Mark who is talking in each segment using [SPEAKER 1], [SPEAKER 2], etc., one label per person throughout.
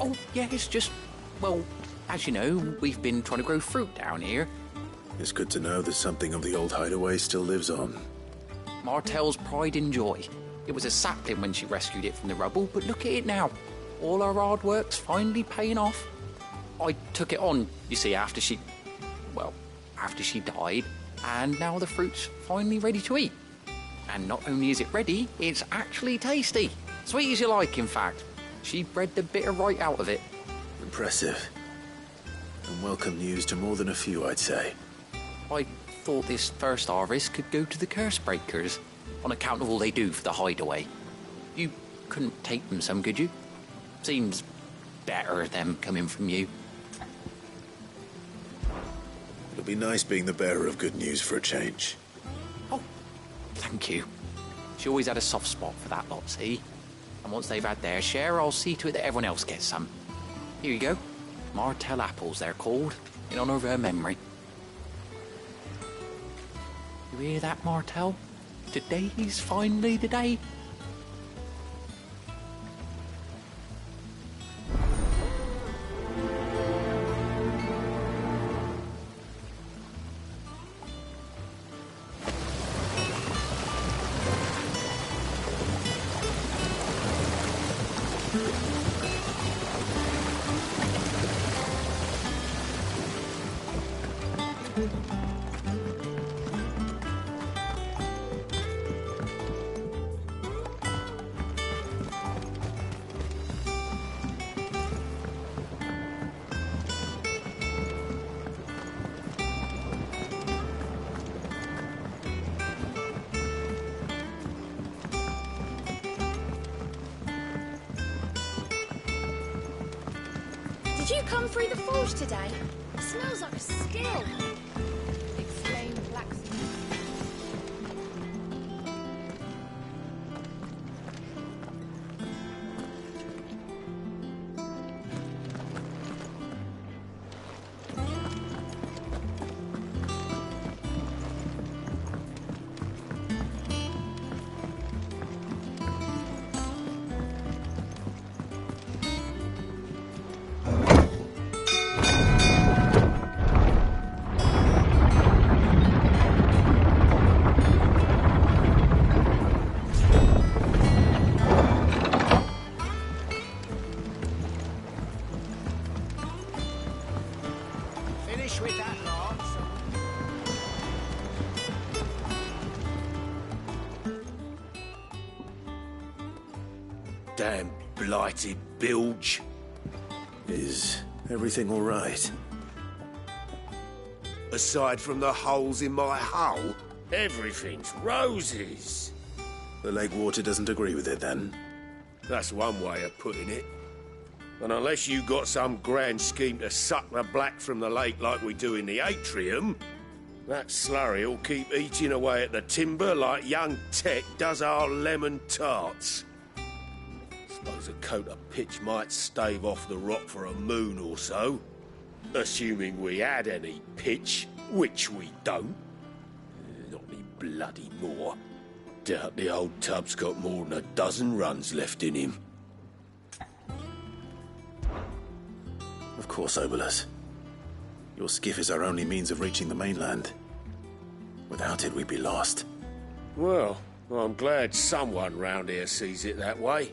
[SPEAKER 1] Oh, yeah, it's just, well, as you know, we've been trying to grow fruit down here.
[SPEAKER 2] It's good to know that something of the old hideaway still lives on.
[SPEAKER 1] Martel's pride and joy. It was a sapling when she rescued it from the rubble, but look at it now. All our hard work's finally paying off. I took it on, you see, after she died, and now the fruit's finally ready to eat. And not only is it ready, it's actually tasty. Sweet as you like, in fact. She bred the bitter right out of it.
[SPEAKER 2] Impressive. And welcome news to more than a few, I'd say.
[SPEAKER 1] I thought this first harvest could go to the curse breakers, on account of all they do for the hideaway. You couldn't take them some, could you? Seems better them coming from you.
[SPEAKER 2] It'll be nice being the bearer of good news for a change.
[SPEAKER 1] Oh, thank you. She always had a soft spot for that lot, see? And once they've had their share, I'll see to it that everyone else gets some. Here you go. Martel apples, they're called, in honour of her memory. You hear that, Martel? Today's finally the day.
[SPEAKER 3] Did you come through the forge today? It smells like a skill. Explained blacksmith.
[SPEAKER 4] With that, Lance.
[SPEAKER 5] Damn blighted bilge.
[SPEAKER 2] Is everything all right?
[SPEAKER 5] Aside from the holes in my hull, everything's roses.
[SPEAKER 2] The lake water doesn't agree with it, then?
[SPEAKER 5] That's one way of putting it. And unless you got some grand scheme to suck the black from the lake like we do in the atrium, that slurry'll keep eating away at the timber like young Tech does our lemon tarts. Suppose a coat of pitch might stave off the rot for a moon or so, assuming we had any pitch, which we don't. Not any bloody more. Doubt the old tub's got more than a dozen runs left in him.
[SPEAKER 2] Of course, Obolus. Your skiff is our only means of reaching the mainland. Without it, we'd be lost.
[SPEAKER 5] Well, I'm glad someone round here sees it that way.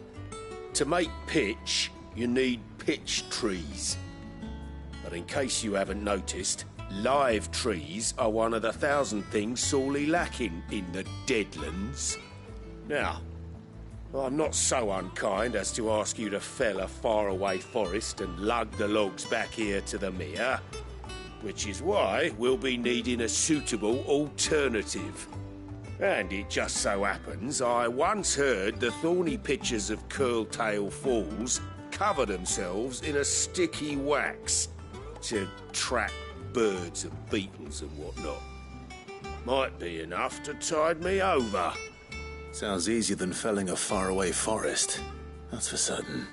[SPEAKER 5] To make pitch, you need pitch trees. But in case you haven't noticed, live trees are one of the 1,000 things sorely lacking in the Deadlands. Now, I'm not so unkind as to ask you to fell a faraway forest and lug the logs back here to the mere, which is why we'll be needing a suitable alternative. And it just so happens I once heard the thorny pitchers of Curltail Falls cover themselves in a sticky wax to trap birds and beetles and whatnot. Might be enough to tide me over.
[SPEAKER 2] Sounds easier than felling a faraway forest. That's for certain.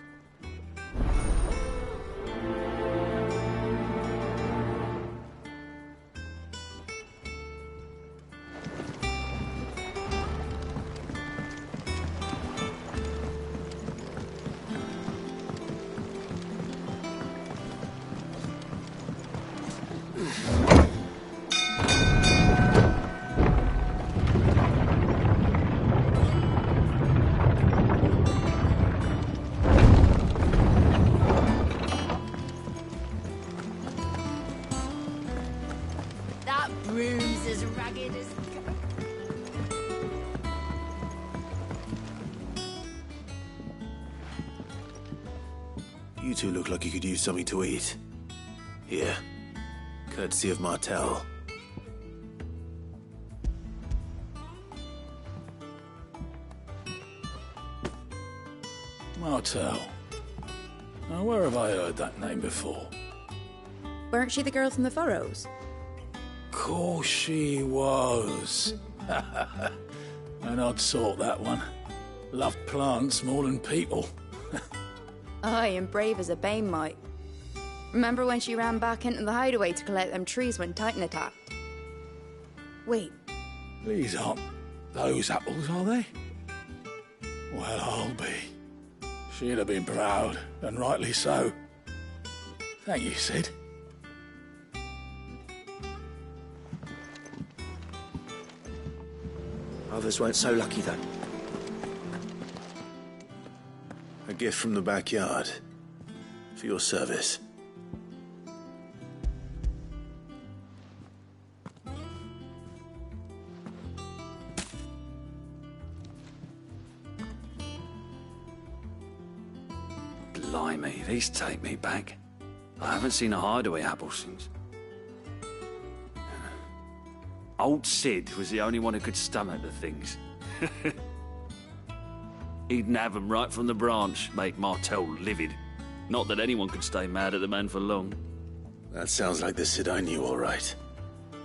[SPEAKER 3] That broom's as ragged as...
[SPEAKER 2] You two look like you could use something to eat. Here. Courtesy of Martel.
[SPEAKER 4] Martel. Now, where have I heard that name before?
[SPEAKER 6] Weren't she the girl from the Furrows?
[SPEAKER 4] Course she was. An odd sort, that one. Loved plants more than people.
[SPEAKER 6] Aye, and brave as a bane might. Remember when she ran back into the hideaway to collect them trees when Titan attacked? Wait,
[SPEAKER 4] These aren't those apples, are they? Well, I'll be. She'd have been proud, and rightly so. Thank you, Sid.
[SPEAKER 7] Others weren't so lucky, though.
[SPEAKER 2] A gift from the backyard. For your service.
[SPEAKER 8] Blimey, these take me back. I haven't seen a hideaway apple since. Old Sid was the only one who could stomach the things. He'd nab 'em right from the branch, make Martel livid. Not that anyone could stay mad at the man for long.
[SPEAKER 2] That sounds like the Sid I knew, all right.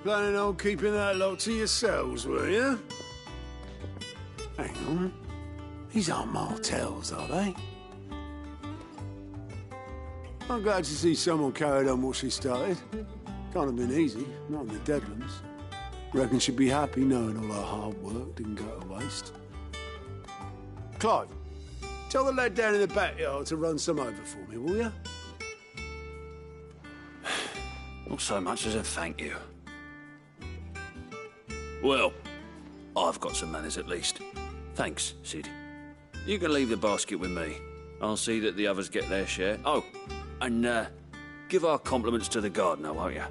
[SPEAKER 5] Planning on keeping that lot to yourselves, were you? Hang on. These aren't Martels, are they? I'm glad to see someone carried on what she started. Can't have been easy, not in the Deadlands. Reckon she'd be happy knowing all her hard work didn't go to waste. Clive, tell the lad down in the backyard to run some over for me, will you?
[SPEAKER 8] Not so much as a thank you. Well, I've got some manners at least. Thanks, Sid. You can leave the basket with me. I'll see that the others get their share. Oh, and give our compliments to the gardener, won't you?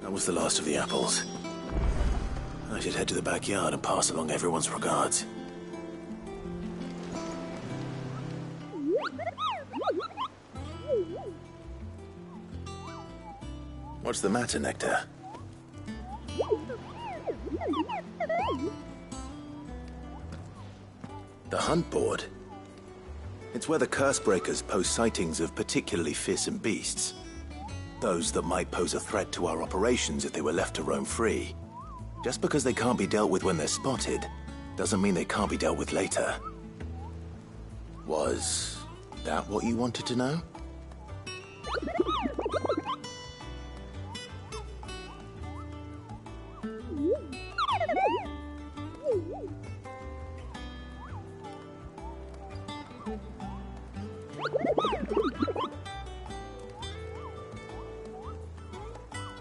[SPEAKER 2] That was the last of the apples. I should head to the backyard and pass along everyone's regards. What's the matter, Nectar? The hunt board? It's where the curse breakers post sightings of particularly fearsome beasts. Those that might pose a threat to our operations if they were left to roam free. Just because they can't be dealt with when they're spotted, doesn't mean they can't be dealt with later. Was that what you wanted to know?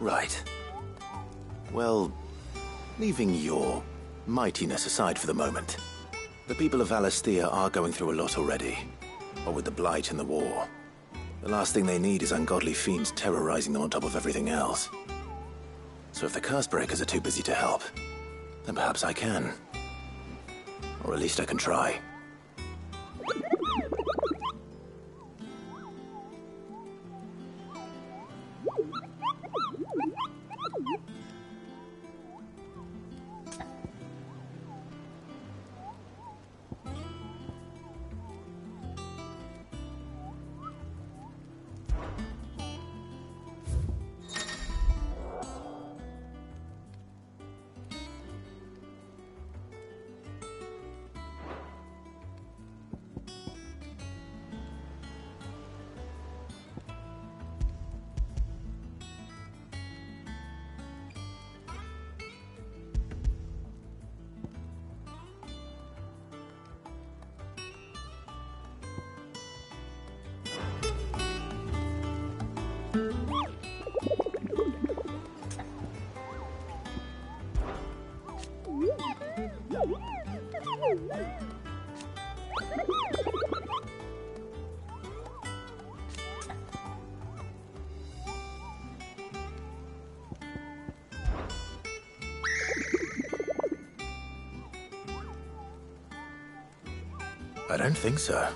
[SPEAKER 2] Right. Well, leaving your mightiness aside for the moment, the people of Valisthea are going through a lot already. What with the Blight and the war. The last thing they need is ungodly fiends terrorizing them on top of everything else. So if the Cursebreakers are too busy to help, then perhaps I can. Or at least I can try. don't think so.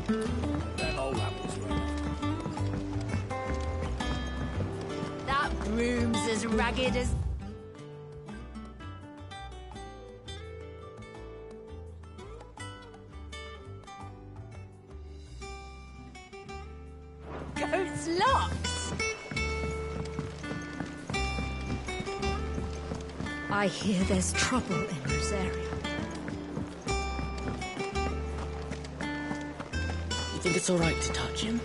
[SPEAKER 4] Them old apples were.
[SPEAKER 3] That room's as ragged as... goat's locks! I hear there's trouble in Rosaria.
[SPEAKER 9] You think it's all right to touch him?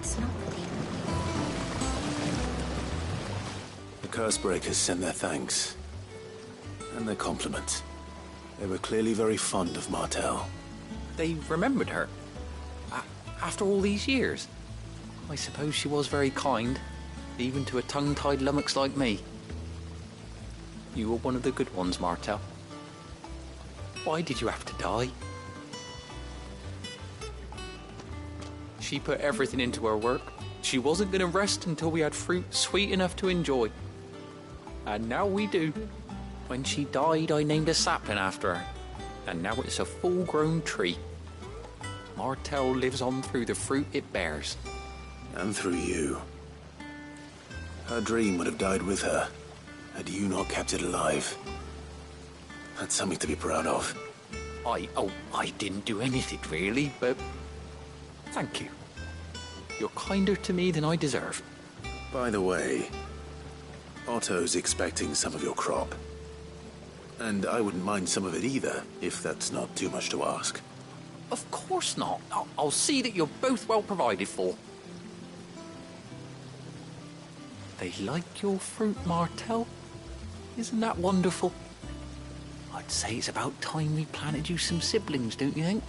[SPEAKER 3] It's not really...
[SPEAKER 2] The Cursebreakers sent their thanks. And their compliments. They were clearly very fond of Martel.
[SPEAKER 1] They remembered her. After all these years. I suppose she was very kind, even to a tongue-tied lummox like me. You were one of the good ones, Martel. Why did you have to die? She put everything into her work. She wasn't going to rest until we had fruit sweet enough to enjoy. And now we do. When she died, I named a sapling after her. And now it's a full-grown tree. Martel lives on through the fruit it bears.
[SPEAKER 2] And through you. Her dream would have died with her, had you not kept it alive. That's something to be proud of.
[SPEAKER 1] I didn't do anything really, but thank you. You're kinder to me than I deserve.
[SPEAKER 2] By the way, Otto's expecting some of your crop. And I wouldn't mind some of it either, if that's not too much to ask.
[SPEAKER 1] Of course not. I'll see that you're both well provided for. They like your fruit, Martel. Isn't that wonderful? I'd say it's about time we planted you some siblings, don't you think?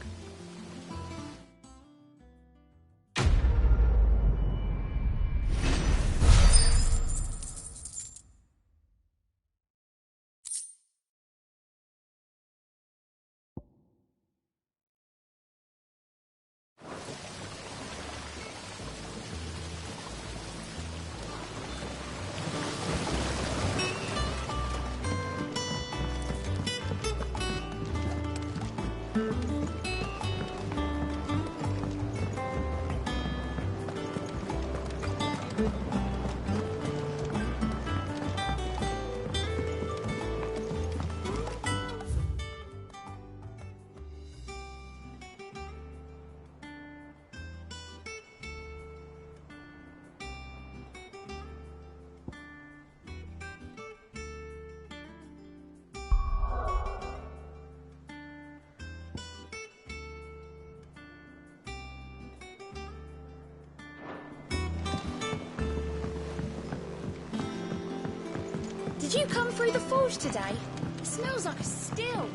[SPEAKER 3] Did you come through the forge today? It smells like a still.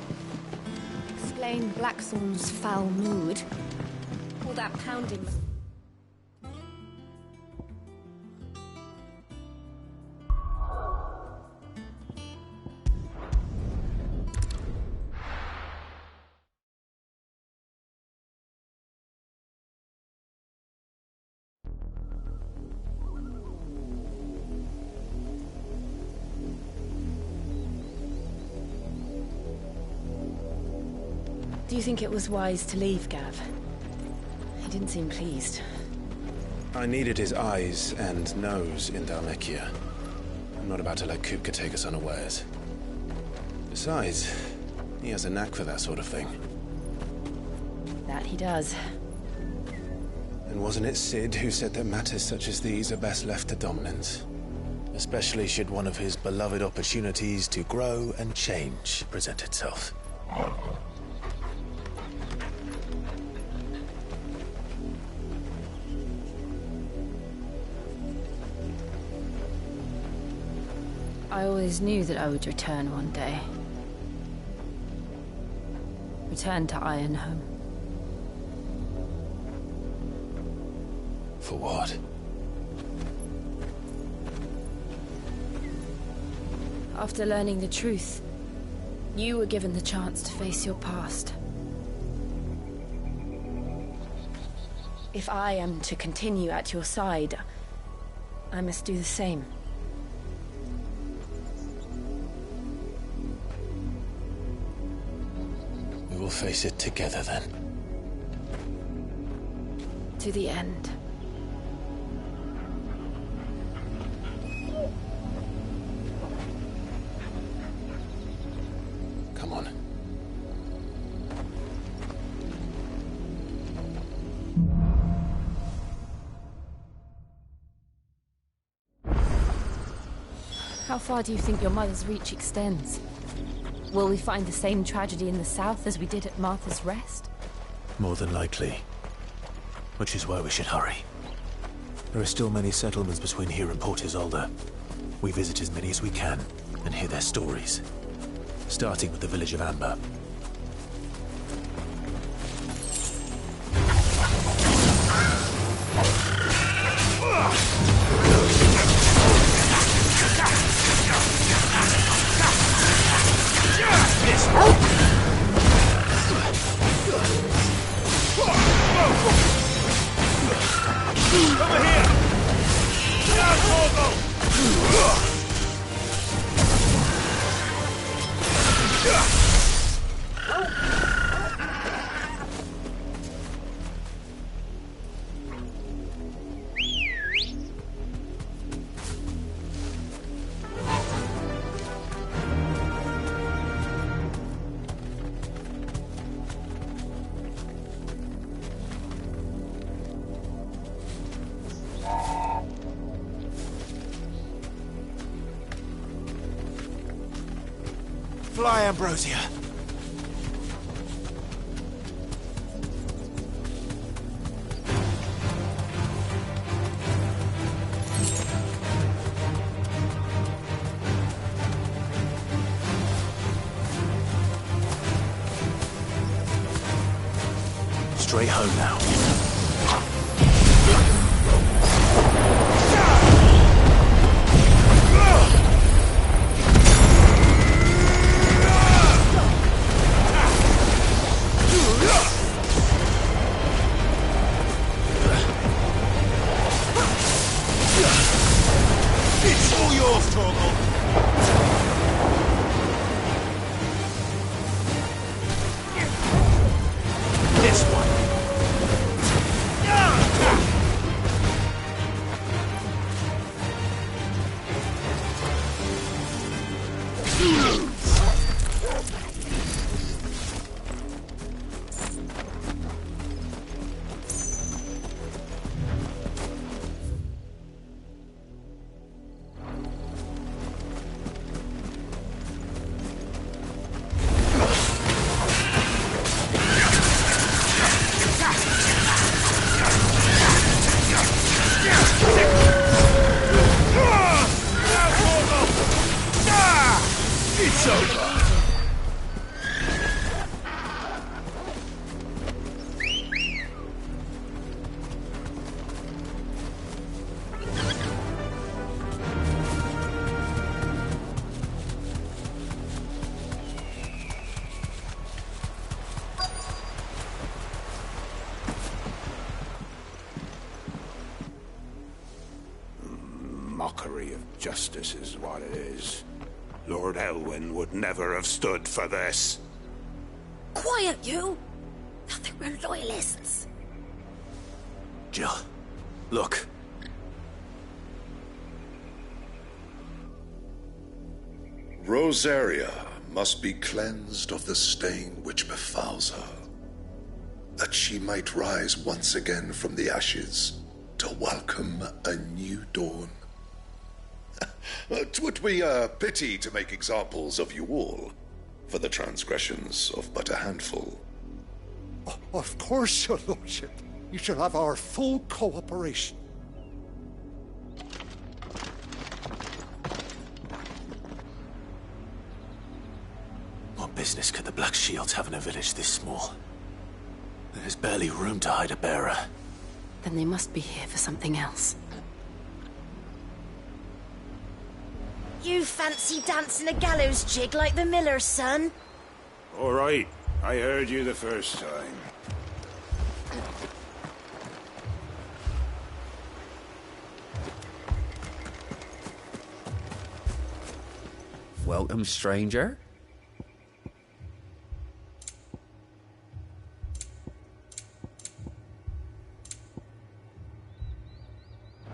[SPEAKER 6] Explain Blackthorn's foul mood.
[SPEAKER 3] All that pounding.
[SPEAKER 9] Do you think it was wise to leave, Gav? He didn't seem pleased.
[SPEAKER 2] I needed his eyes and nose in Dhalmekia. I'm not about to let Kupka take us unawares. Besides, he has a knack for that sort of thing.
[SPEAKER 9] That he does.
[SPEAKER 2] And wasn't it Sid who said that matters such as these are best left to dominance? Especially should one of his beloved opportunities to grow and change present itself.
[SPEAKER 9] I always knew that I would return one day. Return to Ironhome.
[SPEAKER 2] For what?
[SPEAKER 9] After learning the truth, you were given the chance to face your past. If I am to continue at your side, I must do the same.
[SPEAKER 2] We will face it together then.
[SPEAKER 9] To the end.
[SPEAKER 2] Come on.
[SPEAKER 9] How far do you think your mother's reach extends? Will we find the same tragedy in the south as we did at Martha's Rest?
[SPEAKER 2] More than likely. Which is why we should hurry. There are still many settlements between here and Port Isolde. We visit as many as we can and hear their stories. Starting with the village of Amber. Fly, Ambrosia! Straight home now.
[SPEAKER 10] Mockery of justice is what it is. Lord Elwyn would never have stood for this.
[SPEAKER 3] Quiet, you! Thought they were loyalists.
[SPEAKER 2] Jill, look.
[SPEAKER 11] Rosaria must be cleansed of the stain which befouls her, that she might rise once again from the ashes to welcome a new dawn. 'Twould be a pity to make examples of you all for the transgressions of but a handful.
[SPEAKER 10] Of course, your lordship. You shall have our full cooperation.
[SPEAKER 2] What business could the Black Shields have in a village this small? There's barely room to hide a bearer.
[SPEAKER 9] Then they must be here for something else.
[SPEAKER 3] You fancy dancing a gallows jig like the miller's son?
[SPEAKER 10] All right. I heard you the first time.
[SPEAKER 1] Welcome, stranger.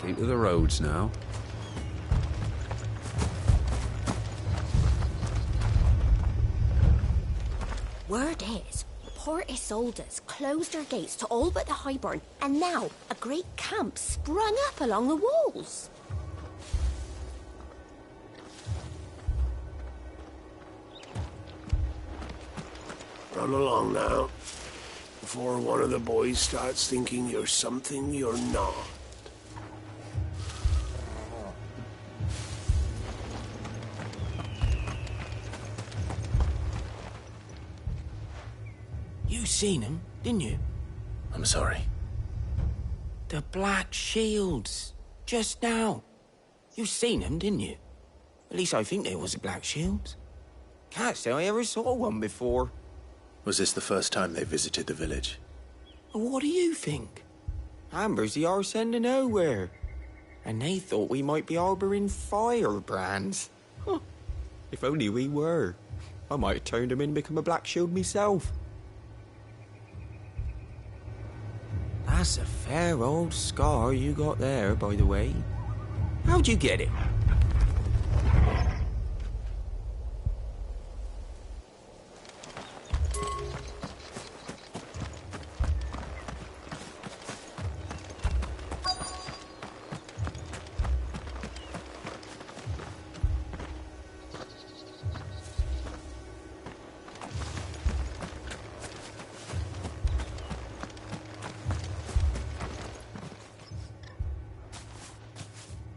[SPEAKER 12] Keep to the roads now.
[SPEAKER 3] Word is, Port Isolde's closed their gates to all but the Highborn, and now a great camp sprung up along the walls.
[SPEAKER 5] Run along now, before one of the boys starts thinking you're something you're not.
[SPEAKER 13] You seen him, didn't you?
[SPEAKER 2] I'm sorry.
[SPEAKER 13] The Black Shields. Just now. You seen them, didn't you? At least I think they was the Black Shields. Can't say I ever saw one before.
[SPEAKER 2] Was this the first time they visited the village?
[SPEAKER 13] What do you think? Amber's the arse end of nowhere. And they thought we might be harbouring firebrands. Huh. If only we were. I might have turned them in and become a Black Shield myself. That's a fair old scar you got there, by the way. How'd you get it?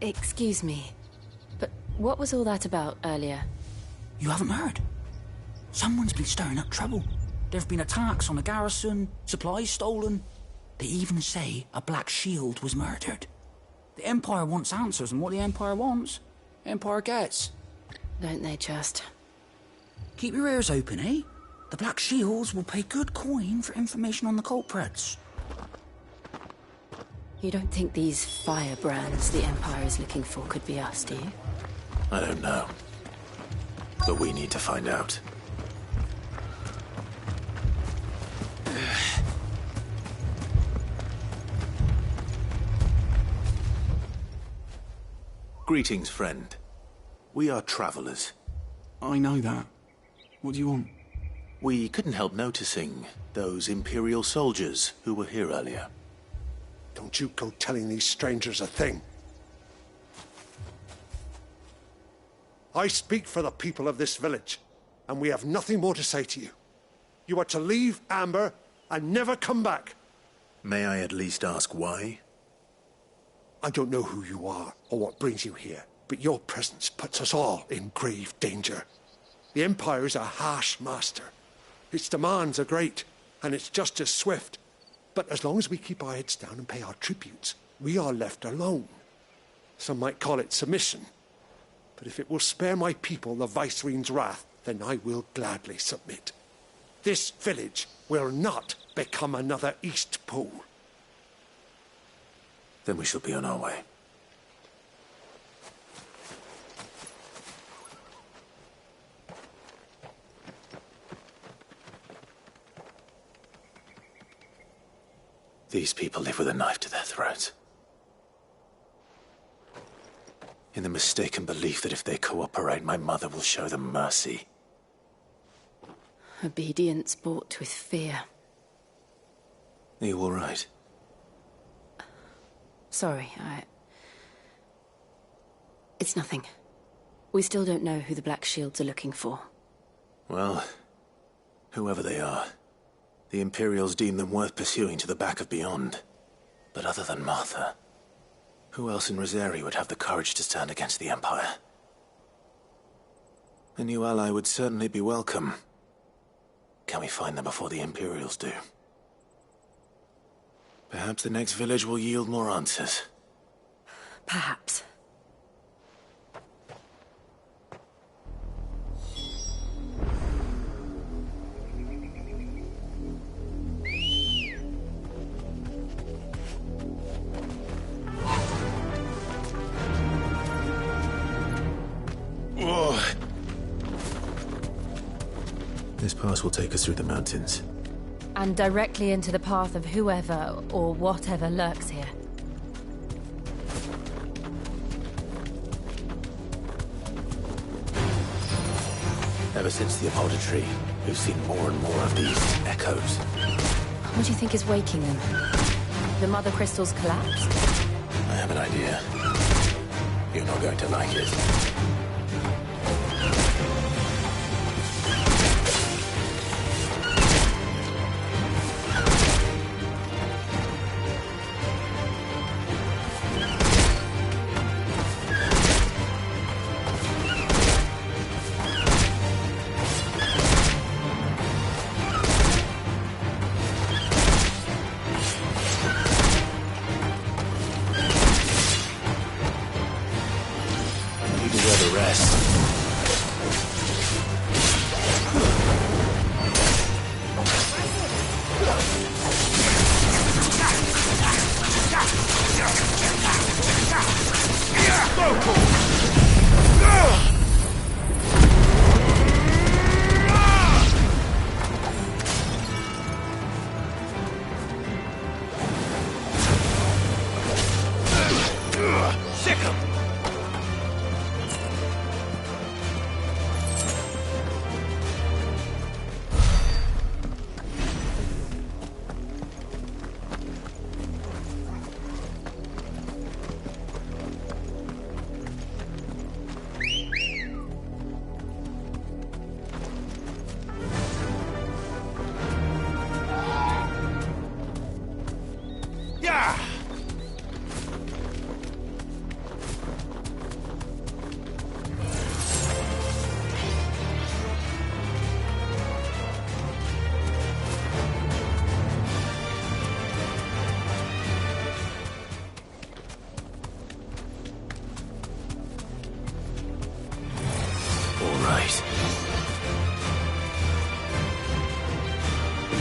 [SPEAKER 9] Excuse me, but what was all that about earlier?
[SPEAKER 14] You haven't heard? Someone's been stirring up trouble. There've been attacks on the garrison, supplies stolen. They even say a Black Shield was murdered. The Empire wants answers, and what the Empire wants, Empire gets.
[SPEAKER 9] Don't they just?
[SPEAKER 14] Keep your ears open, eh? The Black Shields will pay good coin for information on the culprits.
[SPEAKER 9] You don't think these firebrands the Empire is looking for could be us, do you?
[SPEAKER 2] I don't know. But we need to find out. Greetings, friend. We are travelers.
[SPEAKER 15] I know that. What do you want?
[SPEAKER 2] We couldn't help noticing those Imperial soldiers who were here earlier.
[SPEAKER 10] Don't you go telling these strangers a thing. I speak for the people of this village, and we have nothing more to say to you. You are to leave Amber and never come back.
[SPEAKER 2] May I at least ask why?
[SPEAKER 10] I don't know who you are or what brings you here, but your presence puts us all in grave danger. The Empire is a harsh master. Its demands are great, and its justice swift. But as long as we keep our heads down and pay our tributes, we are left alone. Some might call it submission. But if it will spare my people the Viceroy's wrath, then I will gladly submit. This village will not become another Eastpool.
[SPEAKER 2] Then we shall be on our way. These people live with a knife to their throats. In the mistaken belief that if they cooperate, my mother will show them mercy.
[SPEAKER 9] Obedience bought with fear.
[SPEAKER 2] Are you all right?
[SPEAKER 9] Sorry, It's nothing. We still don't know who the Black Shields are looking for.
[SPEAKER 2] Well, whoever they are, the Imperials deem them worth pursuing to the back of beyond. But other than Martha, who else in Rosari would have the courage to stand against the Empire? A new ally would certainly be welcome. Can we find them before the Imperials do? Perhaps the next village will yield more answers.
[SPEAKER 9] Perhaps.
[SPEAKER 2] This pass will take us through the mountains.
[SPEAKER 9] And directly into the path of whoever or whatever lurks here.
[SPEAKER 2] Ever since the apothecary, we've seen more and more of these echoes.
[SPEAKER 9] What do you think is waking them? The mother crystals collapsed?
[SPEAKER 2] I have an idea. You're not going to like it.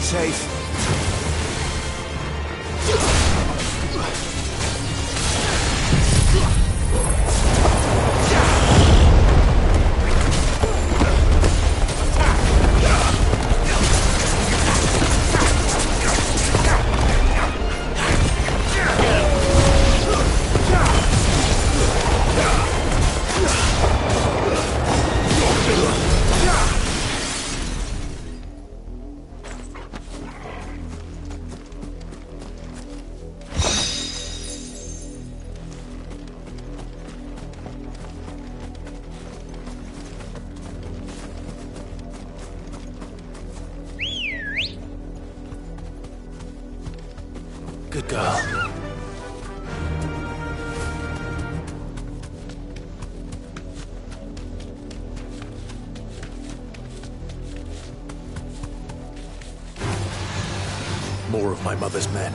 [SPEAKER 10] Safe.
[SPEAKER 2] Good girl. More of my mother's men.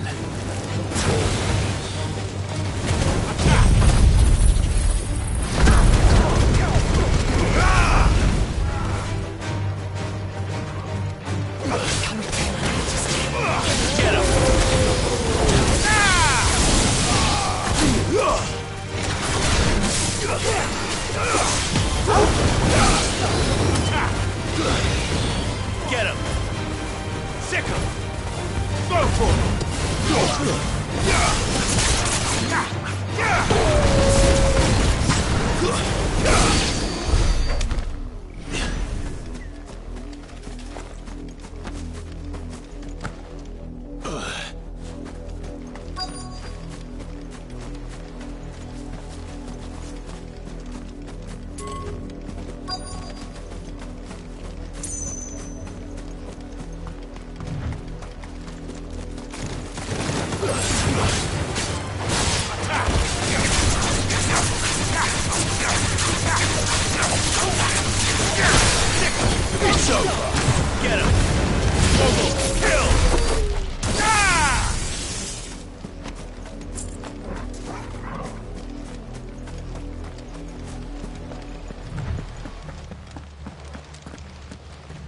[SPEAKER 5] Get him! Sick him! Go for it!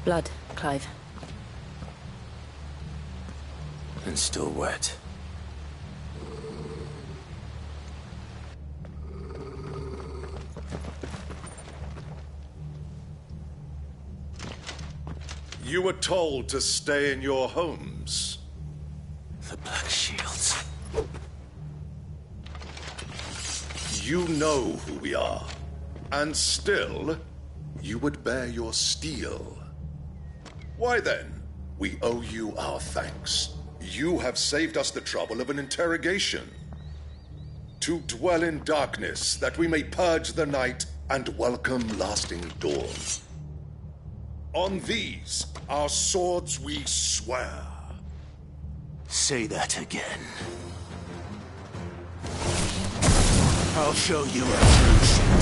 [SPEAKER 9] Blood, Clive.
[SPEAKER 2] And still wet.
[SPEAKER 11] You were told to stay in your homes.
[SPEAKER 2] The Black Shields.
[SPEAKER 11] You know who we are. And still, you would bear your steel. Why then, we owe you our thanks. You have saved us the trouble of an interrogation. To dwell in darkness, that we may purge the night and welcome lasting dawn. On these, our swords we swear.
[SPEAKER 2] Say that again. I'll show you a true shield.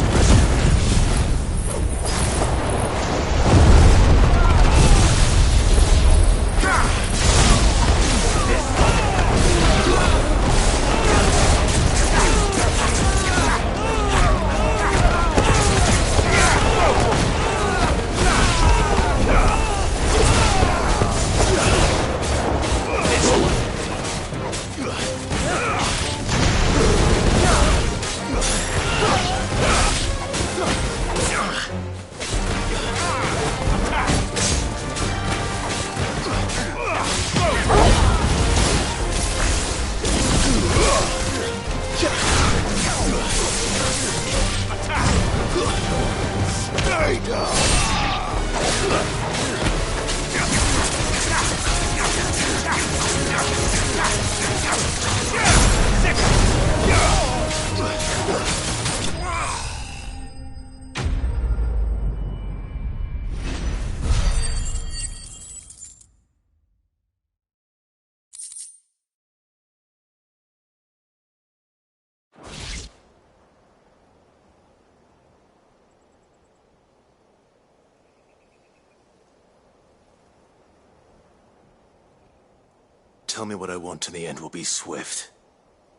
[SPEAKER 2] Tell me what I want and the end will be swift.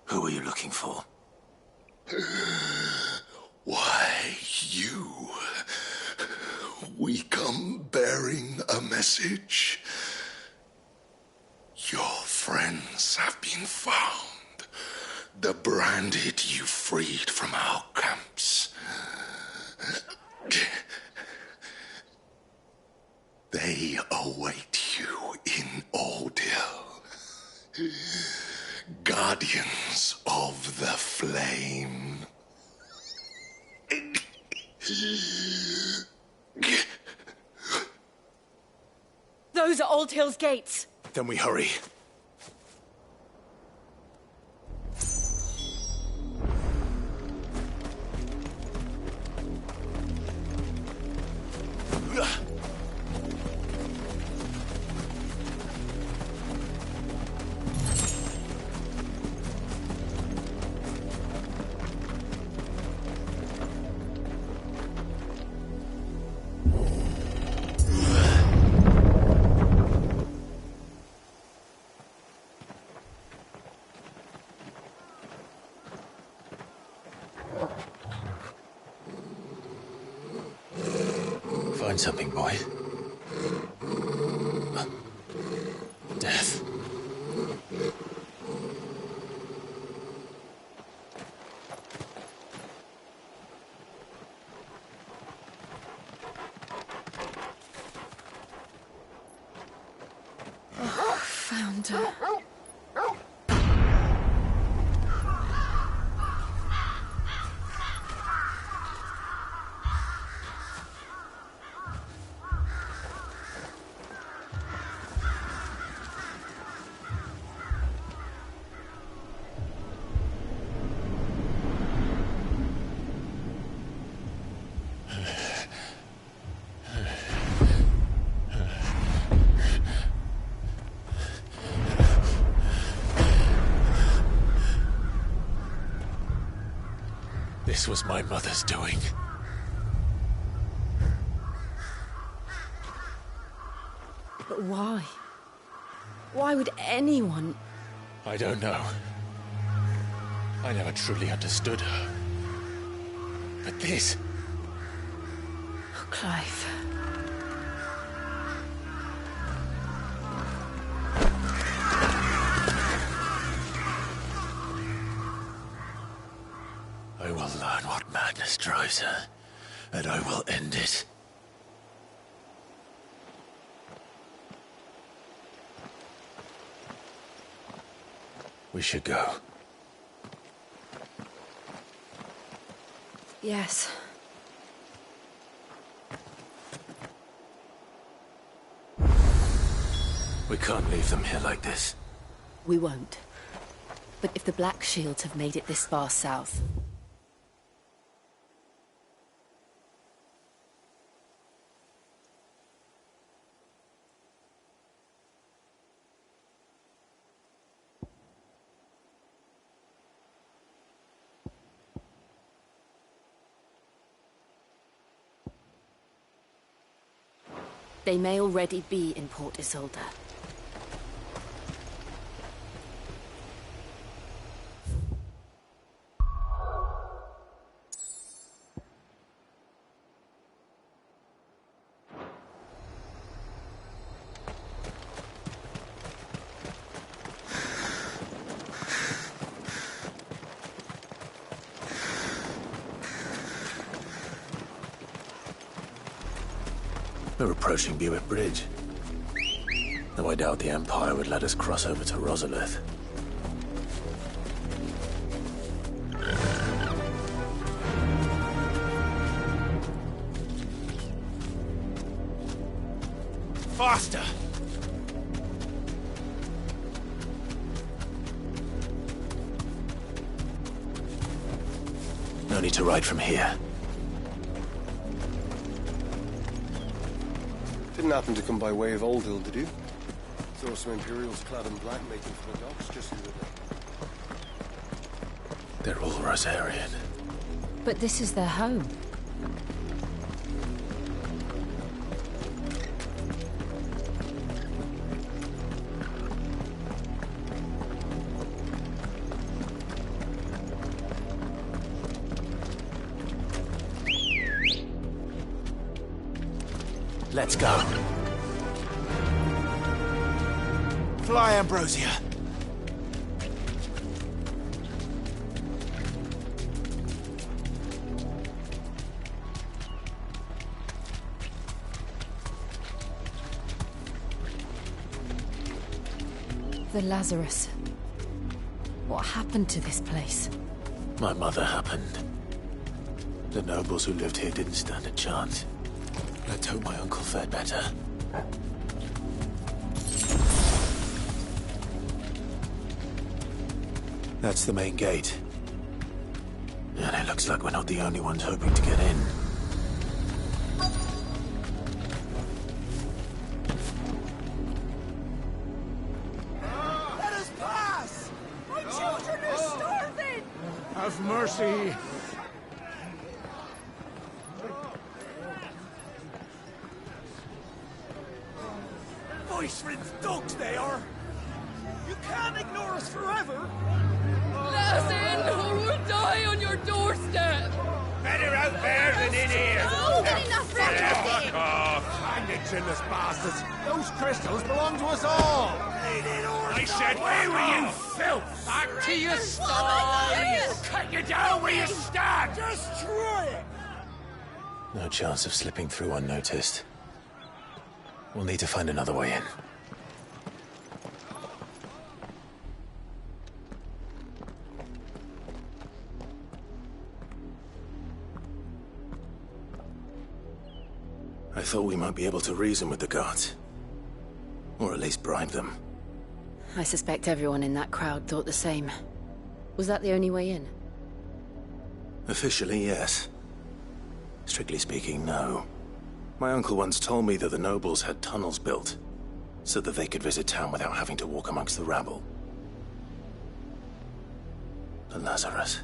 [SPEAKER 2] Who are you looking for?
[SPEAKER 11] Why, you. We come bearing a message. Your friends have been found. The branded you freed from our camps. They await you in Ordeal. Guardians of the Flame.
[SPEAKER 9] Those are Old Hill's gates.
[SPEAKER 2] Then we hurry. Find something, boy. Death.
[SPEAKER 6] Found her.
[SPEAKER 2] This was my mother's doing.
[SPEAKER 9] But why? Why would anyone...
[SPEAKER 2] I don't know. I never truly understood her. But this...
[SPEAKER 9] Oh, Clive.
[SPEAKER 2] closer, and I will end it. We should go.
[SPEAKER 6] Yes.
[SPEAKER 2] We can't leave them here like this.
[SPEAKER 9] We won't. But if the Black Shields have made it this far south... They may already be in Port Isolde.
[SPEAKER 2] We're approaching Buick Bridge. Though I doubt the Empire would let us cross over to Rosalith.
[SPEAKER 5] Faster!
[SPEAKER 2] No need to ride from here.
[SPEAKER 16] Didn't happen to come by way of Oldhill, did you? Saw some Imperials clad in black making for the docks just the other day.
[SPEAKER 2] They're all Rosarian.
[SPEAKER 9] But this is their home.
[SPEAKER 2] Let's go.
[SPEAKER 5] Fly, Ambrosia.
[SPEAKER 9] The Lazarus. What happened to this place?
[SPEAKER 2] My mother happened. The nobles who lived here didn't stand a chance. Let's hope my uncle fared better. That's the main gate. And it looks like we're not the only ones hoping to get in.
[SPEAKER 5] Let us pass! My children are starving! Have mercy! Voice-rinsed dogs they are! You can't ignore us forever!
[SPEAKER 17] Let us in, or we'll die on your doorstep!
[SPEAKER 5] Better out there than in here!
[SPEAKER 17] No, get enough for
[SPEAKER 5] Fuck off! Chinless bastards! Those crystals belong to us all! I said, away with you, filth!
[SPEAKER 17] Back to your sties!
[SPEAKER 5] Cut you down where you stand! Destroy it!
[SPEAKER 2] No chance of slipping through unnoticed. We'll need to find another way in. I thought we might be able to reason with the guards. Or at least bribe them.
[SPEAKER 9] I suspect everyone in that crowd thought the same. Was that the only way in?
[SPEAKER 2] Officially, yes. Strictly speaking, no. My uncle once told me that the nobles had tunnels built, so that they could visit town without having to walk amongst the rabble. The Lazarus.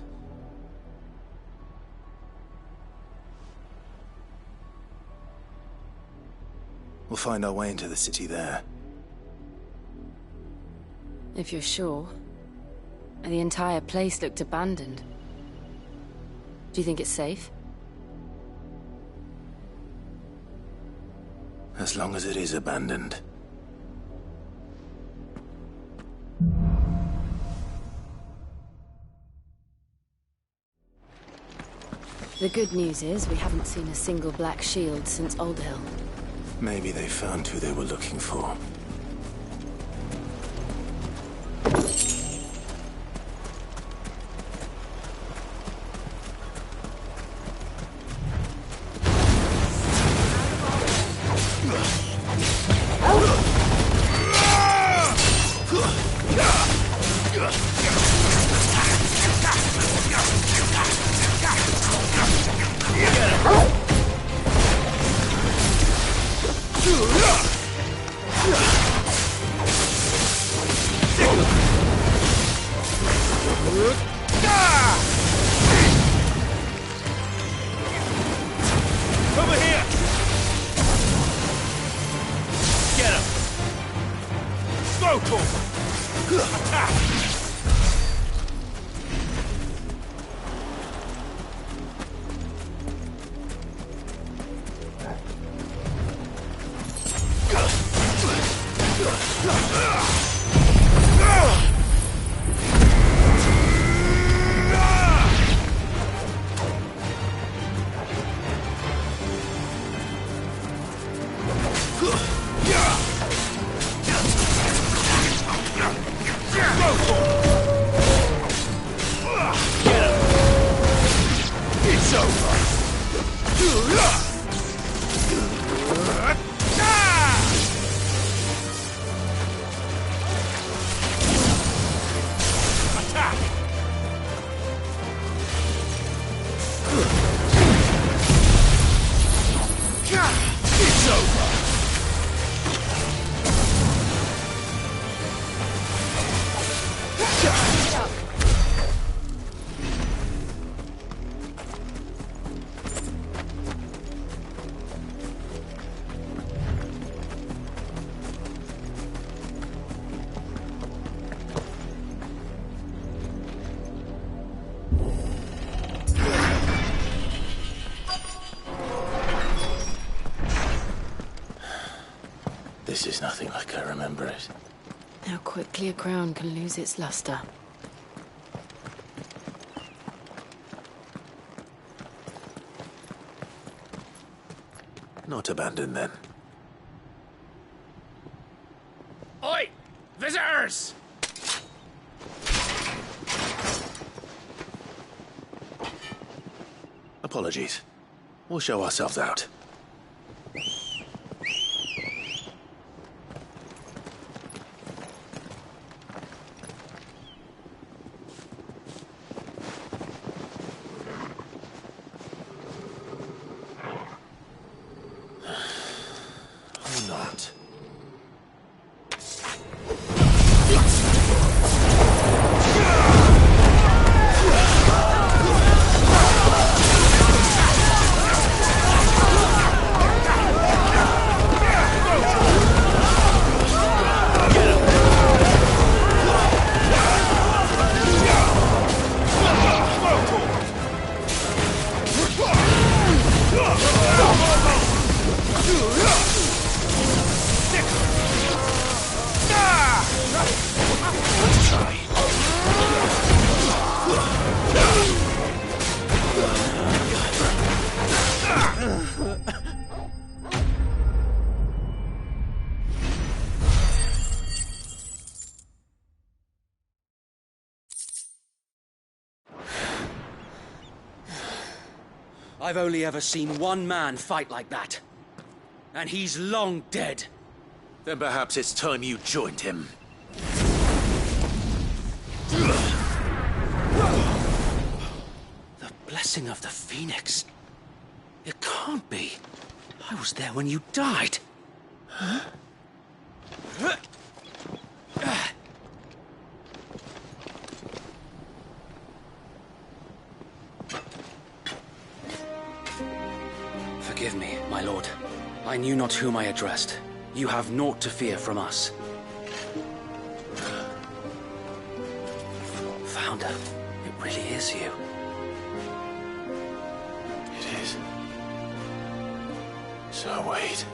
[SPEAKER 2] We'll find our way into the city there.
[SPEAKER 9] If you're sure. The entire place looked abandoned. Do you think it's safe?
[SPEAKER 2] As long as it is abandoned.
[SPEAKER 9] The good news is we haven't seen a single black shield since Old Hill.
[SPEAKER 2] Maybe they found who they were looking for.
[SPEAKER 5] Over here! Get him! Throw Attack!
[SPEAKER 2] This is nothing like I remember it.
[SPEAKER 9] How quickly a crown can lose its luster.
[SPEAKER 2] Not abandoned, then.
[SPEAKER 5] Oi! Visitors!
[SPEAKER 2] Apologies. We'll show ourselves out. Or not.
[SPEAKER 14] I've only ever seen one man fight like that. And he's long dead.
[SPEAKER 2] Then perhaps it's time you joined him.
[SPEAKER 14] The blessing of the Phoenix. It can't be. I was there when you died. Huh? Forgive me, my lord. I knew not whom I addressed. You have naught to fear from us. Founder, it really is you.
[SPEAKER 2] It is. So wait.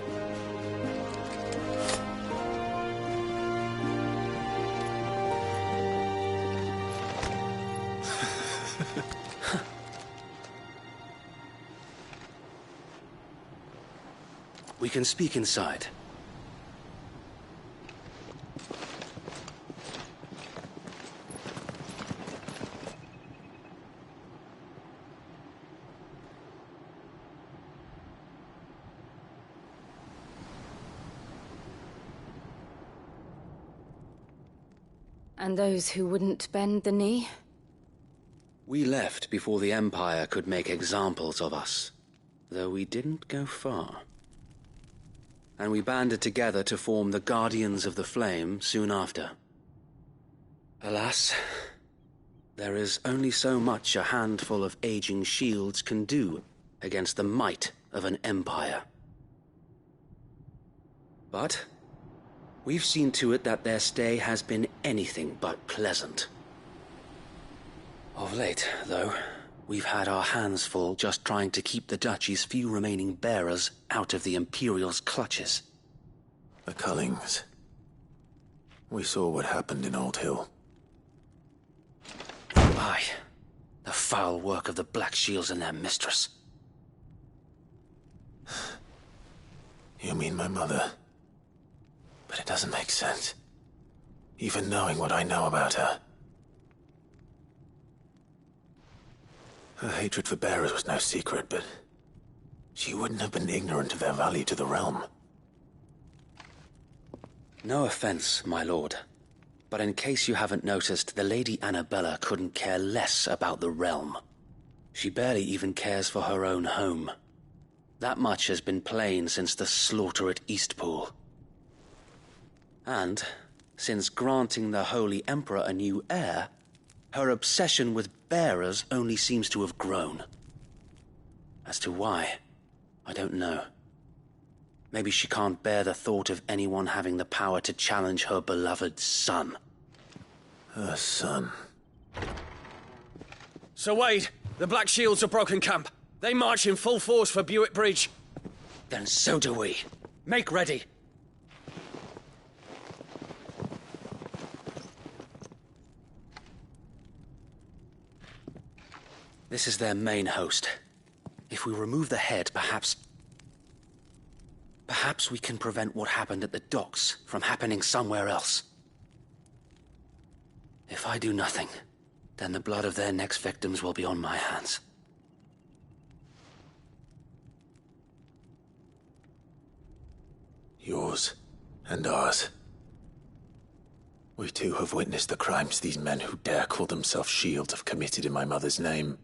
[SPEAKER 18] We can speak inside.
[SPEAKER 9] And those who wouldn't bend the knee?
[SPEAKER 18] We left before the Empire could make examples of us, though we didn't go far. And we banded together to form the Guardians of the Flame soon after. Alas, there is only so much a handful of aging shields can do against the might of an empire. But we've seen to it that their stay has been anything but pleasant. Of late, though, we've had our hands full just trying to keep the Duchy's few remaining bearers out of the Imperial's clutches.
[SPEAKER 2] The Cullings. We saw what happened in Old Hill.
[SPEAKER 18] Aye, the foul work of the Black Shields and their mistress.
[SPEAKER 2] You mean my mother? But it doesn't make sense. Even knowing what I know about her. Her hatred for bearers was no secret, but she wouldn't have been ignorant of their value to the realm.
[SPEAKER 18] No offense, my lord, but in case you haven't noticed, the Lady Annabella couldn't care less about the realm. She barely even cares for her own home. That much has been plain since the slaughter at Eastpool. And, since granting the Holy Emperor a new heir, her obsession with bearers only seems to have grown. As to why, I don't know. Maybe she can't bear the thought of anyone having the power to challenge her beloved son.
[SPEAKER 2] Her son.
[SPEAKER 19] Sir Wade, the Black Shields have broken camp. They march in full force for Buick Bridge.
[SPEAKER 18] Then so do we. Make ready. This is their main host. If we remove the head, perhaps we can prevent what happened at the docks from happening somewhere else. If I do nothing, then the blood of their next victims will be on my hands.
[SPEAKER 2] Yours and ours. We too have witnessed the crimes these men who dare call themselves Shields have committed in my mother's name.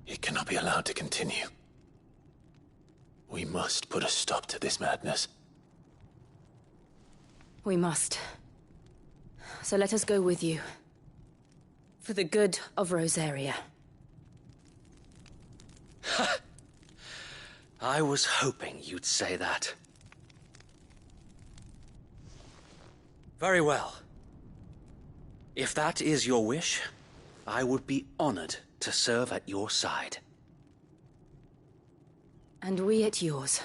[SPEAKER 2] It cannot be allowed to continue. We must put a stop to this madness.
[SPEAKER 9] We must. So let us go with you. For the good of Rosaria.
[SPEAKER 18] I was hoping you'd say that. Very well. If that is your wish, I would be honored to serve at your side.
[SPEAKER 9] And we at yours.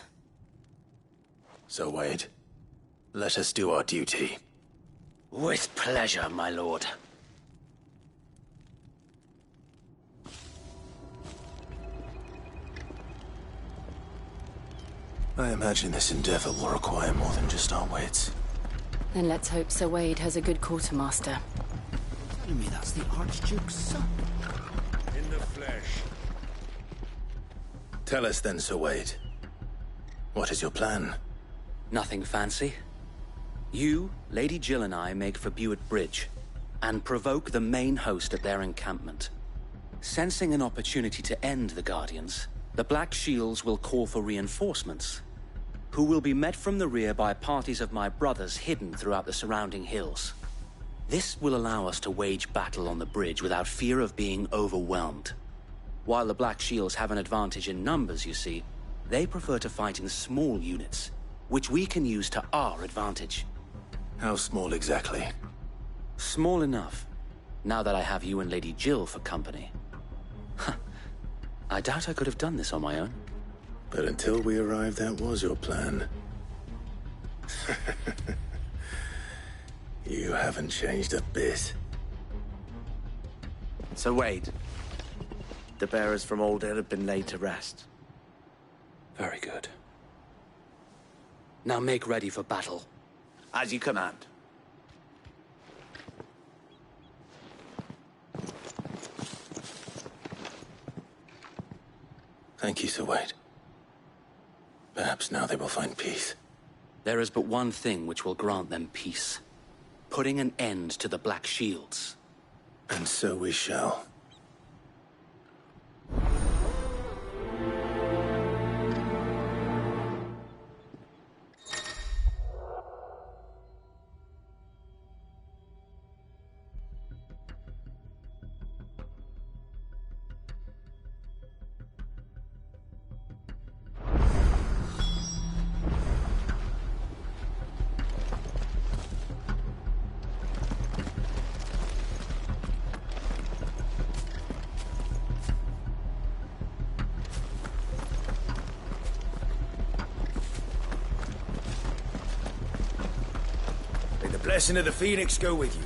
[SPEAKER 2] So, Wade, let us do our duty.
[SPEAKER 18] With pleasure, my lord.
[SPEAKER 2] I imagine this endeavor will require more than just our wits.
[SPEAKER 9] Then let's hope Sir Wade has a good quartermaster.
[SPEAKER 14] Telling me that's the Archduke's son.
[SPEAKER 5] In the flesh.
[SPEAKER 2] Tell us then, Sir Wade. What is your plan?
[SPEAKER 18] Nothing fancy. You, Lady Jill and I make for Buick Bridge, and provoke the main host at their encampment. Sensing an opportunity to end the Guardians, the Black Shields will call for reinforcements, who will be met from the rear by parties of my brothers hidden throughout the surrounding hills. This will allow us to wage battle on the bridge without fear of being overwhelmed. While the Black Shields have an advantage in numbers, you see, they prefer to fight in small units, which we can use to our advantage.
[SPEAKER 2] How small exactly?
[SPEAKER 18] Small enough, now that I have you and Lady Jill for company. I doubt I could have done this on my own.
[SPEAKER 2] But until we arrived, that was your plan. You haven't changed a bit.
[SPEAKER 13] So Wade, the bearers from Old Hill have been laid to rest.
[SPEAKER 18] Very good. Now make ready for battle.
[SPEAKER 8] As you command.
[SPEAKER 2] Thank you, Sir Wade. Perhaps now they will find peace.
[SPEAKER 18] There is but one thing which will grant them peace. Putting an end to the Black Shields.
[SPEAKER 2] And so we shall.
[SPEAKER 13] Blessing of the Phoenix go with you.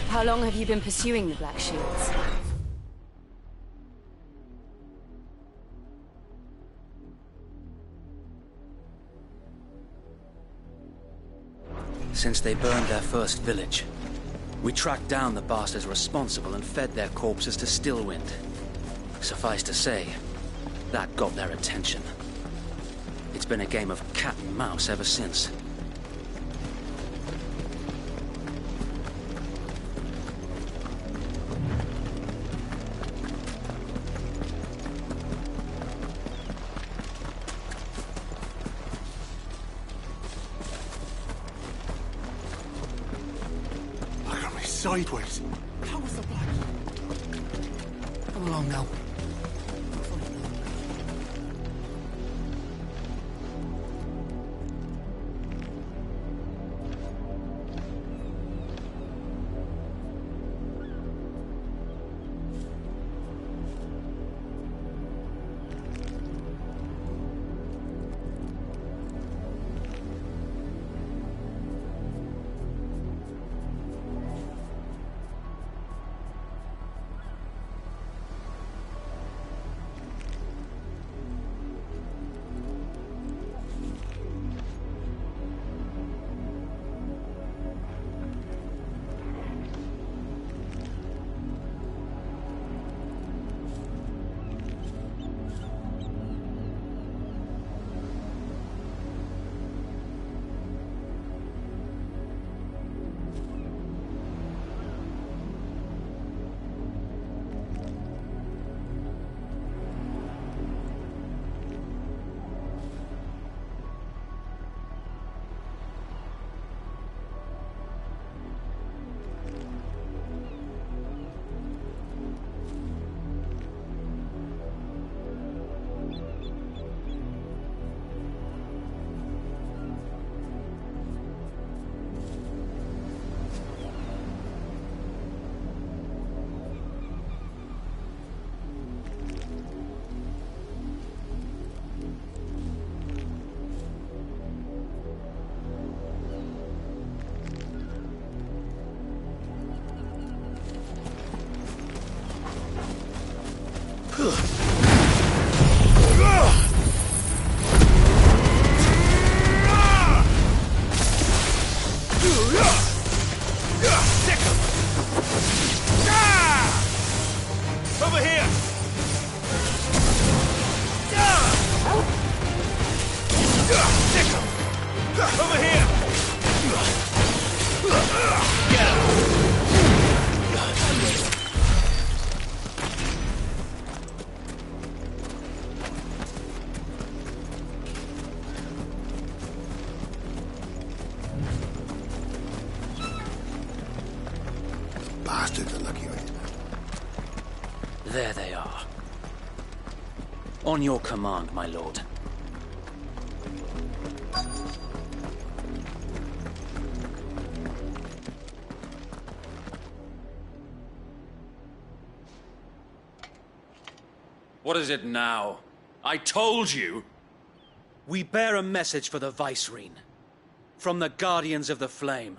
[SPEAKER 9] How long have you been pursuing the Black Shields?
[SPEAKER 18] Since they burned their first village, we tracked down the bastards responsible and fed their corpses to Stillwind. Suffice to say, that got their attention. It's been a game of cat and mouse ever since.
[SPEAKER 10] Look at me sideways. How was the black?
[SPEAKER 14] Come along now.
[SPEAKER 13] Over here! Over here! Get him!
[SPEAKER 11] Bastards are lucky with it.
[SPEAKER 18] There they are. On your command, my lord.
[SPEAKER 8] What is it now? I told you!
[SPEAKER 18] We bear a message for the Vicereine. From the Guardians of the Flame.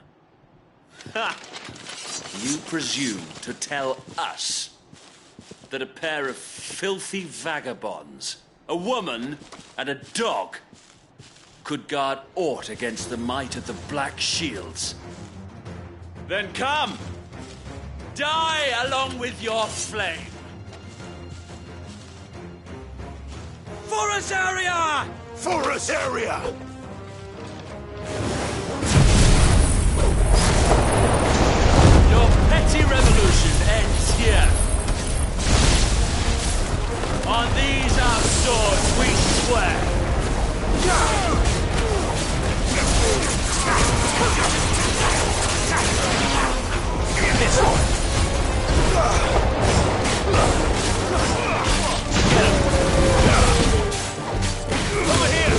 [SPEAKER 8] Ha! You presume to tell us that a pair of filthy vagabonds a woman, and a dog could guard aught against the might of the Black Shields. Then come! Die along with your flame! For Azaria!
[SPEAKER 11] For Azaria!
[SPEAKER 8] Your petty revolution ends here. On these our swords we swear. This one. Over here.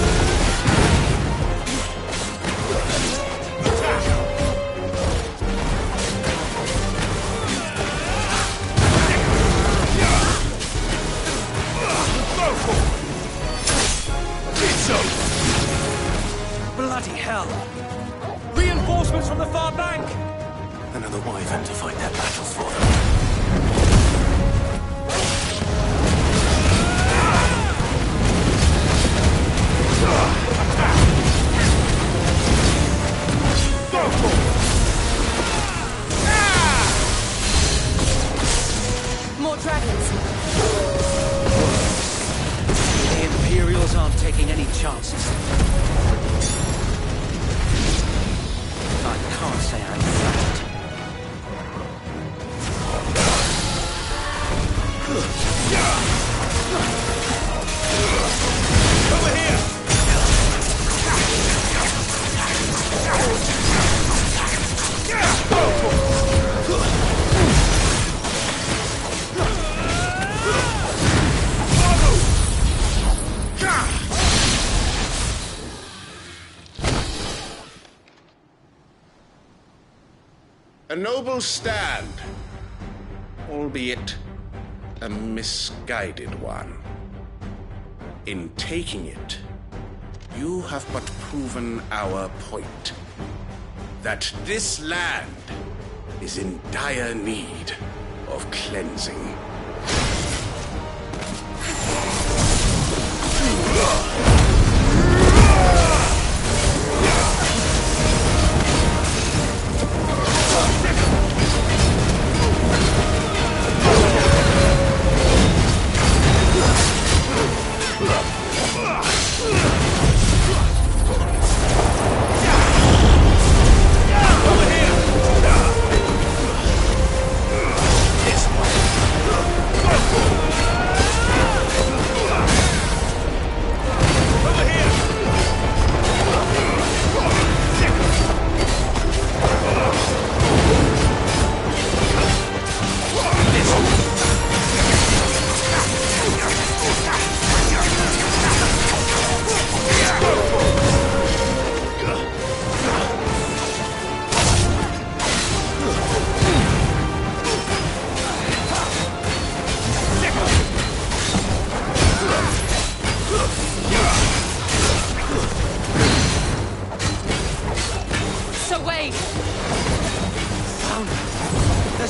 [SPEAKER 19] Bloody hell! Reinforcements from the far bank!
[SPEAKER 2] Another wyvern to fight their battles for them.
[SPEAKER 9] More dragons.
[SPEAKER 18] The Imperials aren't taking any chances. I can't say I'm flattered.
[SPEAKER 19] Over here!
[SPEAKER 11] A noble stand, albeit a misguided one. In taking it, you have but proven our point. That this land is in dire need of cleansing.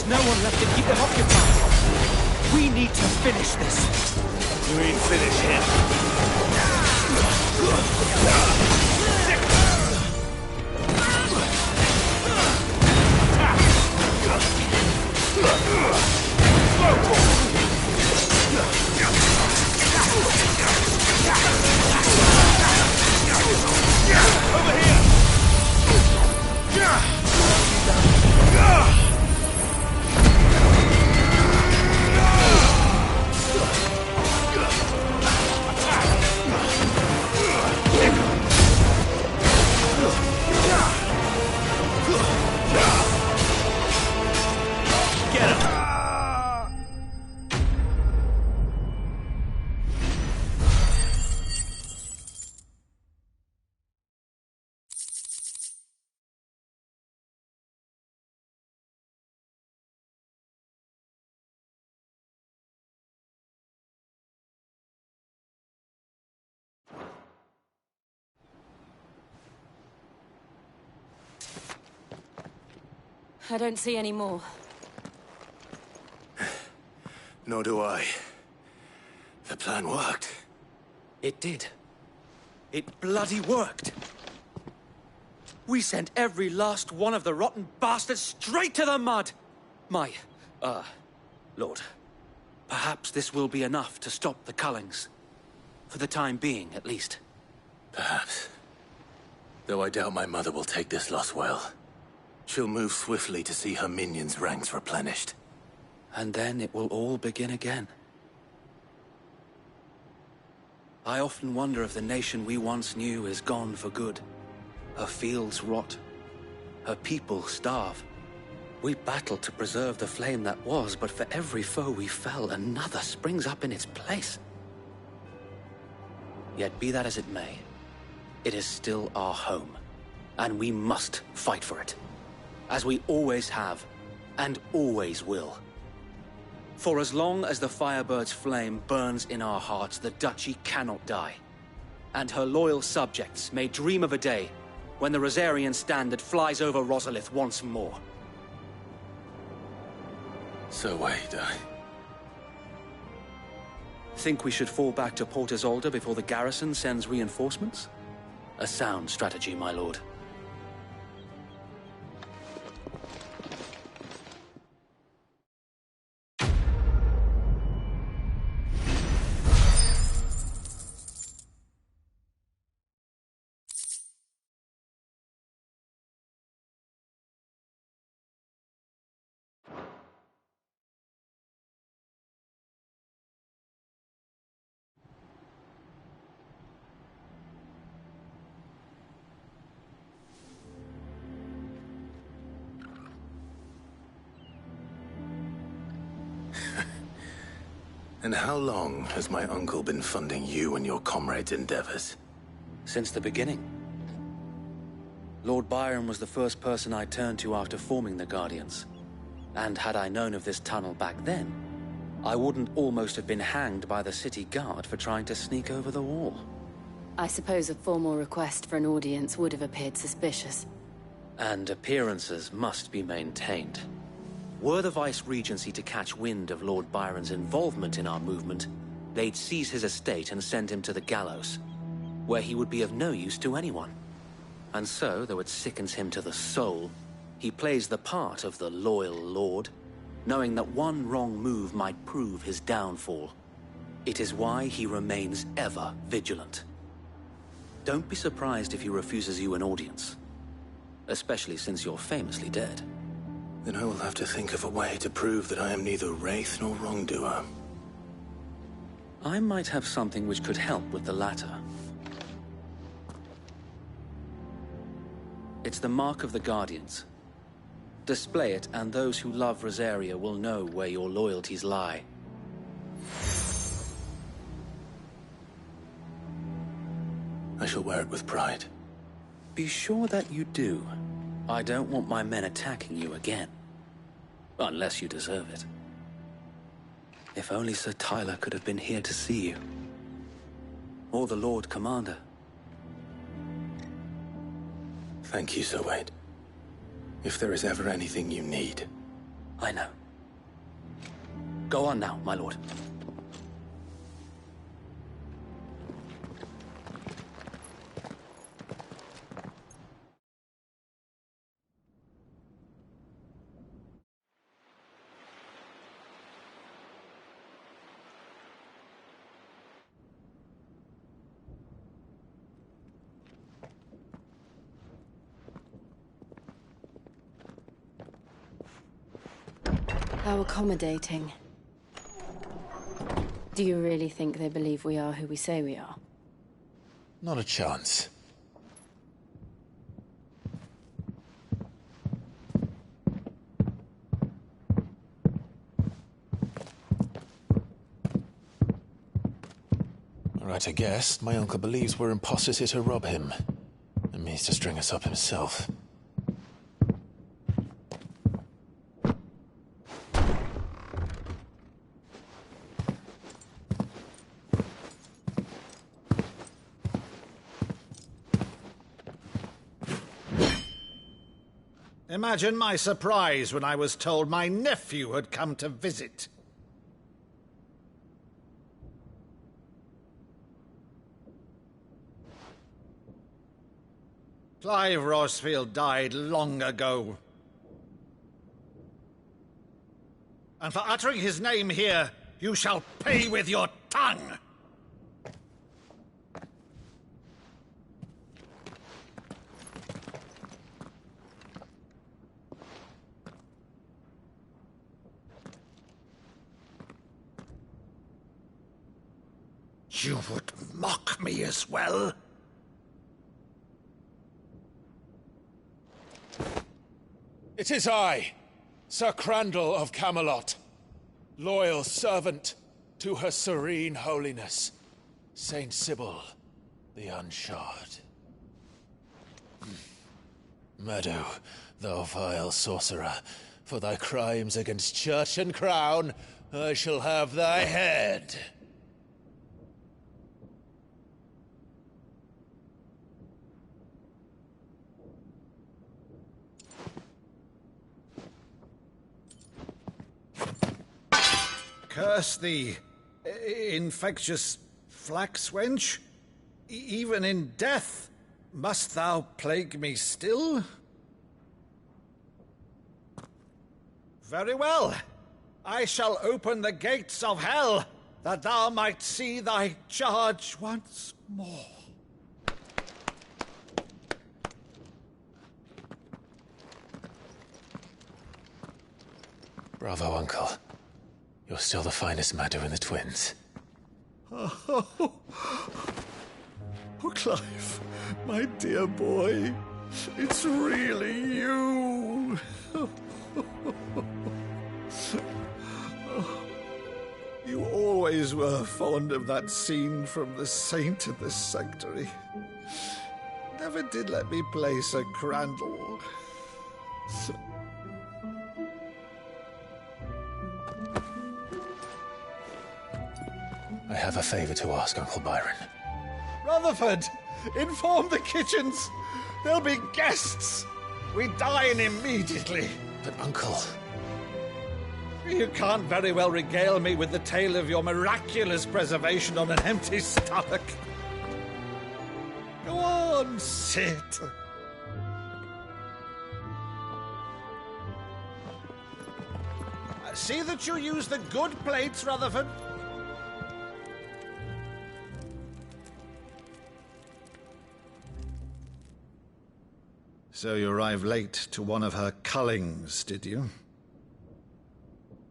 [SPEAKER 14] no one left to keep them occupied. We need to finish this.
[SPEAKER 5] You mean finish him?
[SPEAKER 19] Over here!
[SPEAKER 5] Get him!
[SPEAKER 9] I don't see any more.
[SPEAKER 2] Nor do I. The plan worked.
[SPEAKER 18] It did. It bloody worked. We sent every last one of the rotten bastards straight to the mud! Lord, perhaps this will be enough to stop the Cullings. For the time being, at least.
[SPEAKER 2] Perhaps. Though I doubt my mother will take this loss well. She'll move swiftly to see her minions' ranks replenished.
[SPEAKER 18] And then it will all begin again. I often wonder if the nation we once knew is gone for good. Her fields rot. Her people starve. We battled to preserve the flame that was, but for every foe we fell, another springs up in its place. Yet be that as it may, it is still our home, and we must fight for it, as we always have, and always will. For as long as the Firebird's flame burns in our hearts, the Duchy cannot die, and her loyal subjects may dream of a day when the Rosarian standard flies over Rosalith once more.
[SPEAKER 2] So wait,
[SPEAKER 18] Think we should fall back to Port Isolde before the garrison sends reinforcements? A sound strategy, my lord.
[SPEAKER 2] And how long has my uncle been funding you and your comrades' endeavors?
[SPEAKER 18] Since the beginning. Lord Byron was the first person I turned to after forming the Guardians. And had I known of this tunnel back then, I wouldn't almost have been hanged by the city guard for trying to sneak over the wall.
[SPEAKER 9] I suppose a formal request for an audience would have appeared suspicious.
[SPEAKER 18] And appearances must be maintained. Were the Vice-Regency to catch wind of Lord Byron's involvement in our movement, they'd seize his estate and send him to the gallows, where he would be of no use to anyone. And so, though it sickens him to the soul, he plays the part of the loyal lord, knowing that one wrong move might prove his downfall. It is why he remains ever vigilant. Don't be surprised if he refuses you an audience, especially since you're famously dead.
[SPEAKER 2] Then I will have to think of a way to prove that I am neither wraith nor wrongdoer.
[SPEAKER 18] I might have something which could help with the latter. It's the mark of the Guardians. Display it, and those who love Rosaria will know where your loyalties lie.
[SPEAKER 2] I shall wear it with pride.
[SPEAKER 18] Be sure that you do. I don't want my men attacking you again. Unless you deserve it. If only Sir Tyler could have been here to see you. Or the Lord Commander.
[SPEAKER 2] Thank you, Sir Wade. If there is ever anything you need.
[SPEAKER 18] I know. Go on now, my lord.
[SPEAKER 9] How accommodating. Do you really think they believe we are who we say we are?
[SPEAKER 2] Not a chance. Right, I guess. My uncle believes we're imposters here to rob him. And means to string us up himself.
[SPEAKER 20] Imagine my surprise when I was told my nephew had come to visit. Clive Rossfield died long ago. And for uttering his name here, you shall pay with your tongue! You would mock me as well?
[SPEAKER 21] It is I, Sir Crandall of Camelot, loyal servant to her serene holiness, Saint Sybil the Unshod. Meadow, thou vile sorcerer, for thy crimes against church and crown, I shall have thy head.
[SPEAKER 20] Curse thee, infectious flax wench. Even in death, must thou plague me still? Very well. I shall open the gates of hell, that thou might see thy charge once more.
[SPEAKER 21] Bravo, Uncle. You're still the finest Meadow in the twins.
[SPEAKER 20] Oh, Clive, my dear boy, it's really you. You always were fond of that scene from The Saint in the Sanctuary. Never did let me play Sir Crandall.
[SPEAKER 21] I have a favor to ask, Uncle Byron.
[SPEAKER 20] Rutherford, inform the kitchens. There'll be guests. We dine immediately.
[SPEAKER 21] But, Uncle...
[SPEAKER 20] You can't very well regale me with the tale of your miraculous preservation on an empty stomach. Go on, sit. See that you use the good plates, Rutherford. So you arrived late to one of her cullings, did you?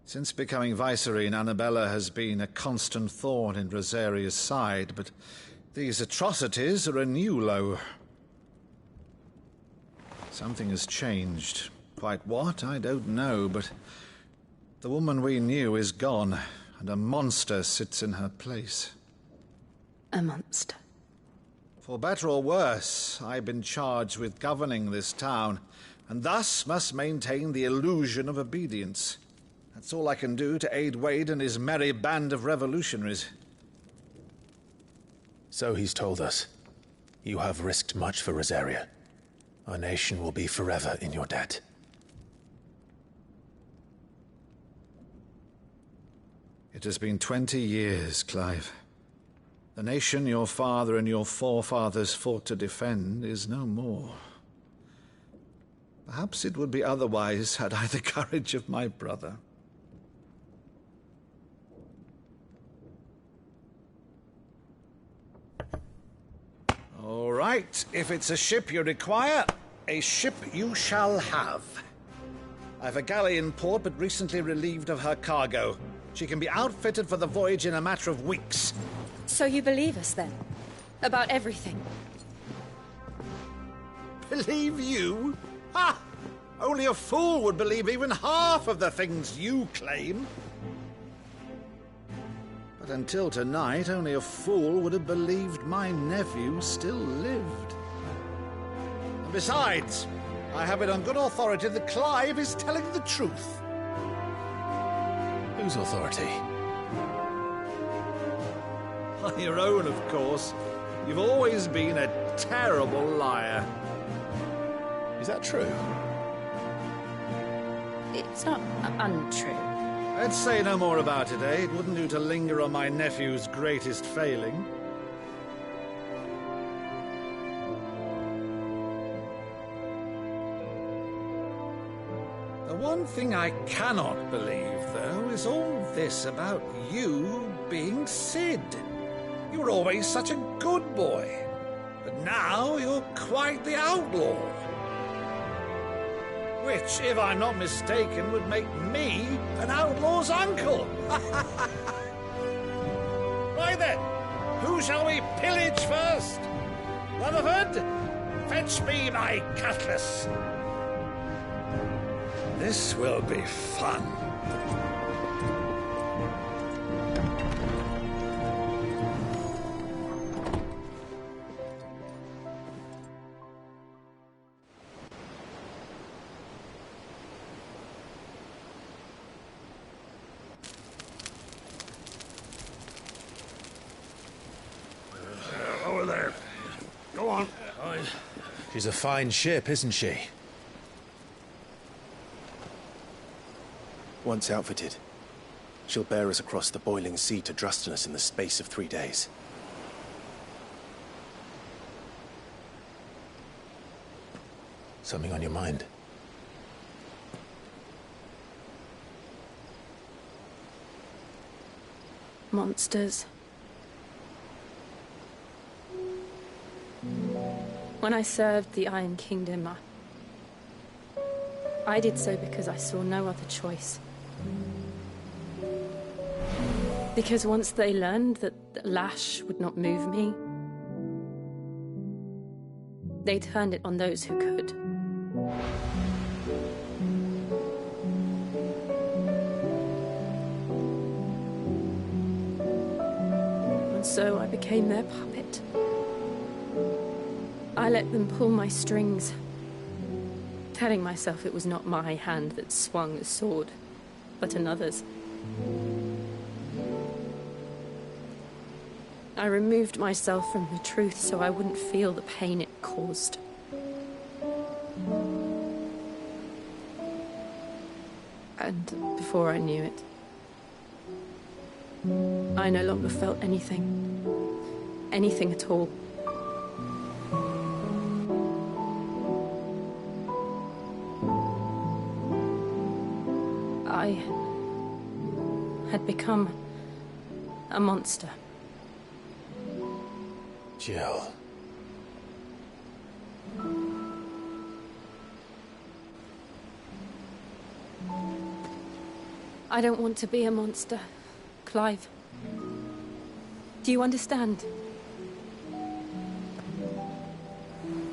[SPEAKER 20] Since becoming Vicereine, Annabella has been a constant thorn in Rosaria's side, but these atrocities are a new low. Something has changed. Quite what, I don't know, but the woman we knew is gone, and a monster sits in her place.
[SPEAKER 9] A monster?
[SPEAKER 20] For better or worse, I've been charged with governing this town, and thus must maintain the illusion of obedience. That's all I can do to aid Wade and his merry band of revolutionaries.
[SPEAKER 21] So he's told us. You have risked much for Rosaria. Our nation will be forever in your debt.
[SPEAKER 20] It has been 20 years, Clive. The nation your father and your forefathers fought to defend is no more. Perhaps it would be otherwise had I the courage of my brother. All right, if it's a ship you require, a ship you shall have. I've a galley in port, but recently relieved of her cargo. She can be outfitted for the voyage in a matter of weeks.
[SPEAKER 9] So you believe us, then? About everything?
[SPEAKER 20] Believe you? Ha! Only a fool would believe even half of the things you claim. But until tonight, only a fool would have believed my nephew still lived. And besides, I have it on good authority that Clive is telling the truth.
[SPEAKER 21] Whose authority?
[SPEAKER 20] Your own, of course. You've always been a terrible liar.
[SPEAKER 21] Is that true?
[SPEAKER 9] It's not untrue.
[SPEAKER 20] Let's say no more about it, eh? It wouldn't do to linger on my nephew's greatest failing. one thing I cannot believe, though, is all this about you being Sid. You were always such a good boy, but now you're quite the outlaw. Which, if I'm not mistaken, would make me an outlaw's uncle. Right then, who shall we pillage first? Rutherford, fetch me my cutlass. This will be fun.
[SPEAKER 4] Over there. Go on.
[SPEAKER 21] She's a fine ship, isn't she?
[SPEAKER 2] Once outfitted, she'll bear us across the boiling sea to Drustinus in the space of 3 days. Something on your mind?
[SPEAKER 9] Monsters. When I served the Iron Kingdom, I did so because I saw no other choice. Because once they learned that the lash would not move me, they turned it on those who could. And so I became their puppet. I let them pull my strings, telling myself it was not my hand that swung the sword, but another's. I removed myself from the truth so I wouldn't feel the pain it caused. And before I knew it, I no longer felt anything. Anything at all. I had become a monster.
[SPEAKER 21] Jill.
[SPEAKER 9] I don't want to be a monster, Clive. Do you understand?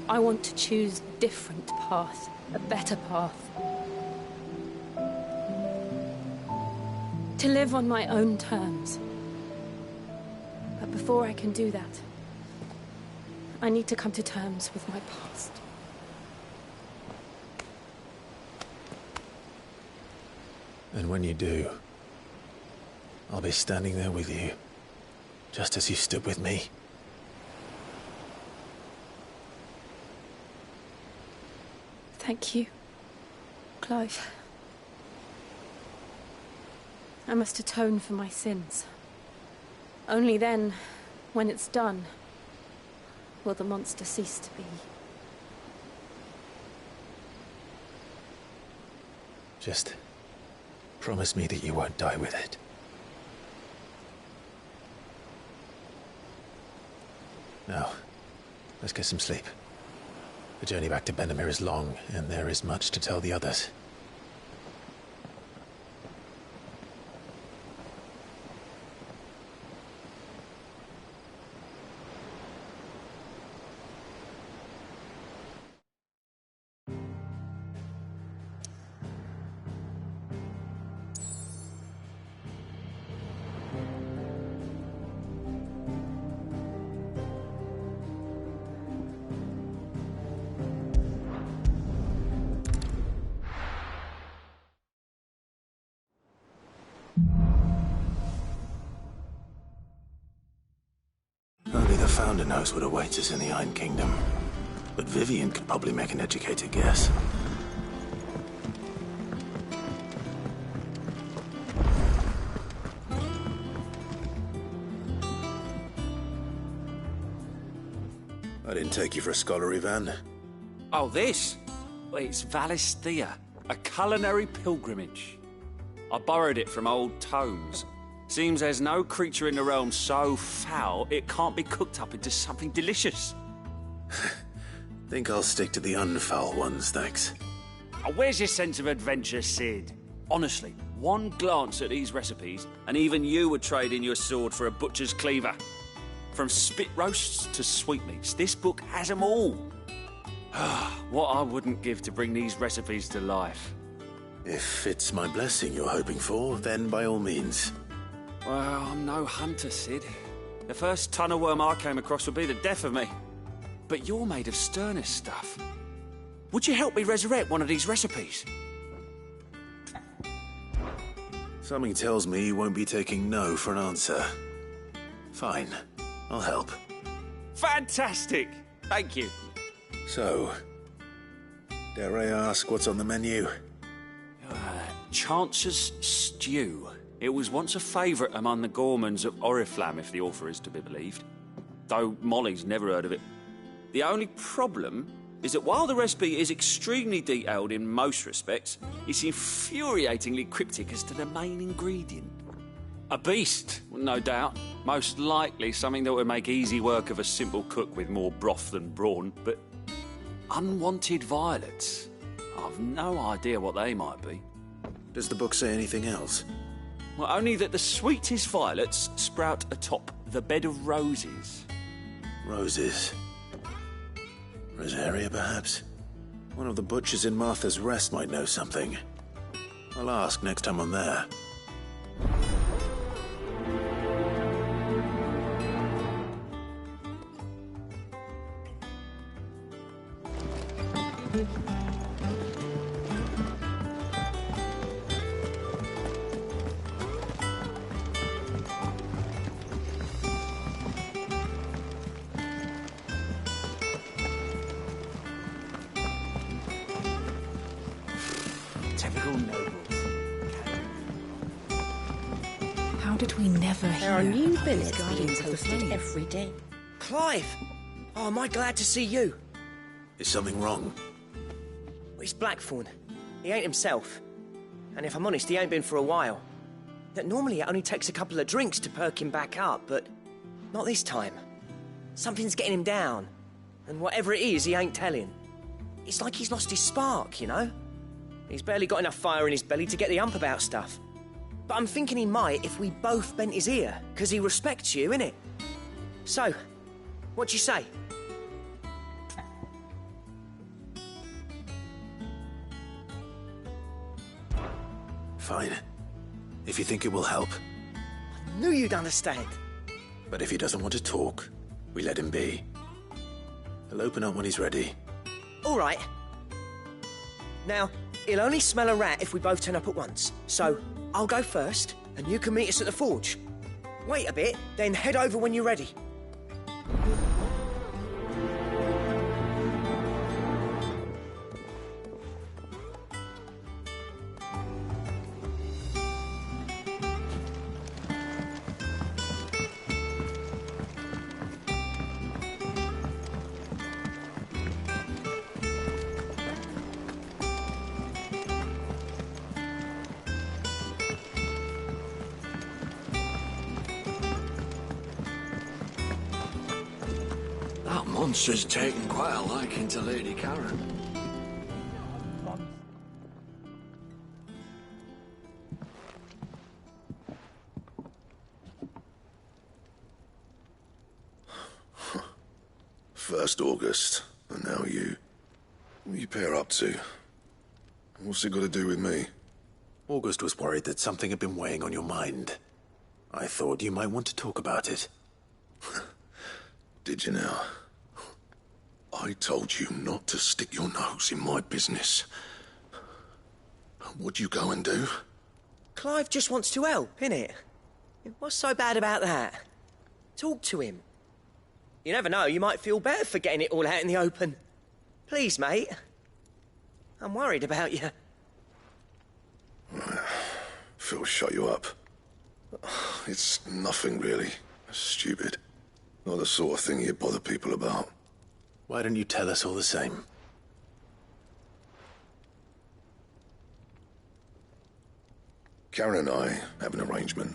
[SPEAKER 9] I want to choose a different path, a better path. To live on my own terms. But before I can do that, I need to come to terms with my past.
[SPEAKER 21] And when you do, I'll be standing there with you, just as you stood with me.
[SPEAKER 9] Thank you, Clive. I must atone for my sins. Only then, when it's done, will the monster cease to be.
[SPEAKER 21] Just promise me that you won't die with it. Now, let's get some sleep. The journey back to Benamir is long, and there is much to tell the others.
[SPEAKER 2] Only the Founder knows what awaits us in the Iron Kingdom. But Vivian could probably make an educated guess. I didn't take you for a scholar, Ivan.
[SPEAKER 8] Oh, this? Well, it's Valisthea. A culinary pilgrimage. I borrowed it from old tomes. Seems there's no creature in the realm so foul it can't be cooked up into something delicious.
[SPEAKER 2] Think I'll stick to the unfoul ones, thanks.
[SPEAKER 8] Oh, where's your sense of adventure, Sid? Honestly, one glance at these recipes, and even you would trade in your sword for a butcher's cleaver. From spit roasts to sweetmeats, this book has them all. What I wouldn't give to bring these recipes to life.
[SPEAKER 2] If it's my blessing you're hoping for, then by all means.
[SPEAKER 8] Well, I'm no hunter, Sid. The first tunnel worm I came across would be the death of me. But you're made of sterner stuff. Would you help me resurrect one of these recipes?
[SPEAKER 2] Something tells me you won't be taking no for an answer. Fine, I'll help.
[SPEAKER 8] Fantastic! Thank you.
[SPEAKER 2] So, dare I ask what's on the menu?
[SPEAKER 8] Chance's Stew. It was once a favourite among the gourmands of Oriflamme, if the author is to be believed. Though Molly's never heard of it. The only problem is that while the recipe is extremely detailed in most respects, it's infuriatingly cryptic as to the main ingredient. A beast, no doubt. Most likely something that would make easy work of a simple cook with more broth than brawn, but unwanted violets. I've no idea what they might be.
[SPEAKER 2] Does the book say anything else?
[SPEAKER 8] Well, only that the sweetest violets sprout atop the bed of roses.
[SPEAKER 2] Roses. Rosaria, perhaps? One of the butchers in Martha's Rest might know something. I'll ask next time I'm there.
[SPEAKER 14] Typical nobles.
[SPEAKER 7] How did we never hear?
[SPEAKER 22] There are new
[SPEAKER 7] about
[SPEAKER 22] billets
[SPEAKER 7] these
[SPEAKER 22] being
[SPEAKER 7] Guardians of the
[SPEAKER 22] posted
[SPEAKER 7] Flame?
[SPEAKER 22] every day.
[SPEAKER 19] Clive! Oh, am I glad to see you?
[SPEAKER 2] Is something wrong?
[SPEAKER 19] Well, it's Blackthorn. He ain't himself. And if I'm honest, he ain't been for a while. That normally it only takes a couple of drinks to perk him back up, but not this time. Something's getting him down. And whatever it is, he ain't telling. It's like he's lost his spark, you know? He's barely got enough fire in his belly to get the ump about stuff. But I'm thinking he might if we both bent his ear, because he respects you, innit? So, what do you say?
[SPEAKER 2] Fine. If you think it will help.
[SPEAKER 19] I knew you'd understand.
[SPEAKER 2] But if he doesn't want to talk, we let him be. He'll open up when he's ready.
[SPEAKER 19] All right. Now, he'll only smell a rat if we both turn up at once. So, I'll go first, and you can meet us at the forge. Wait a bit, then head over when you're ready.
[SPEAKER 4] That monster's taken quite a liking to Lady Karen.
[SPEAKER 11] First August, and now you. What are you pair up to? What's it got to do with me?
[SPEAKER 2] August was worried that something had been weighing on your mind. I thought you might want to talk about it.
[SPEAKER 11] Did you now? I told you not to stick your nose in my business. What'd you go and do?
[SPEAKER 19] Clive just wants to help, innit? What's so bad about that? Talk to him. You never know, you might feel better for getting it all out in the open. Please, mate. I'm worried about you.
[SPEAKER 11] Phil shut you up. It's nothing really. Stupid. Not the sort of thing you bother people about.
[SPEAKER 2] Why don't you tell us all the same?
[SPEAKER 11] Karen and I have an arrangement.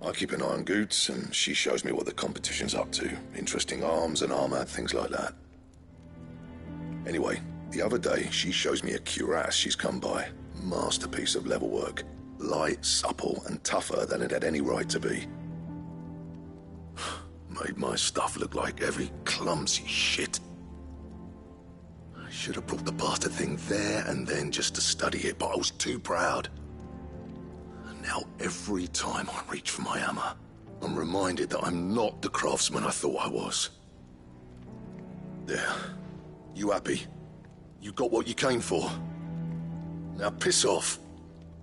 [SPEAKER 11] I keep an eye on Goots, and she shows me what the competition's up to. Interesting arms and armor, things like that. Anyway, the other day, she shows me a cuirass she's come by. Masterpiece of level work. Light, supple, and tougher than it had any right to be. Made my stuff look like every clumsy shit. I should have brought the bastard thing there and then just to study it, but I was too proud. And now every time I reach for my hammer, I'm reminded that I'm not the craftsman I thought I was. There. You happy? You got what you came for. Now piss off.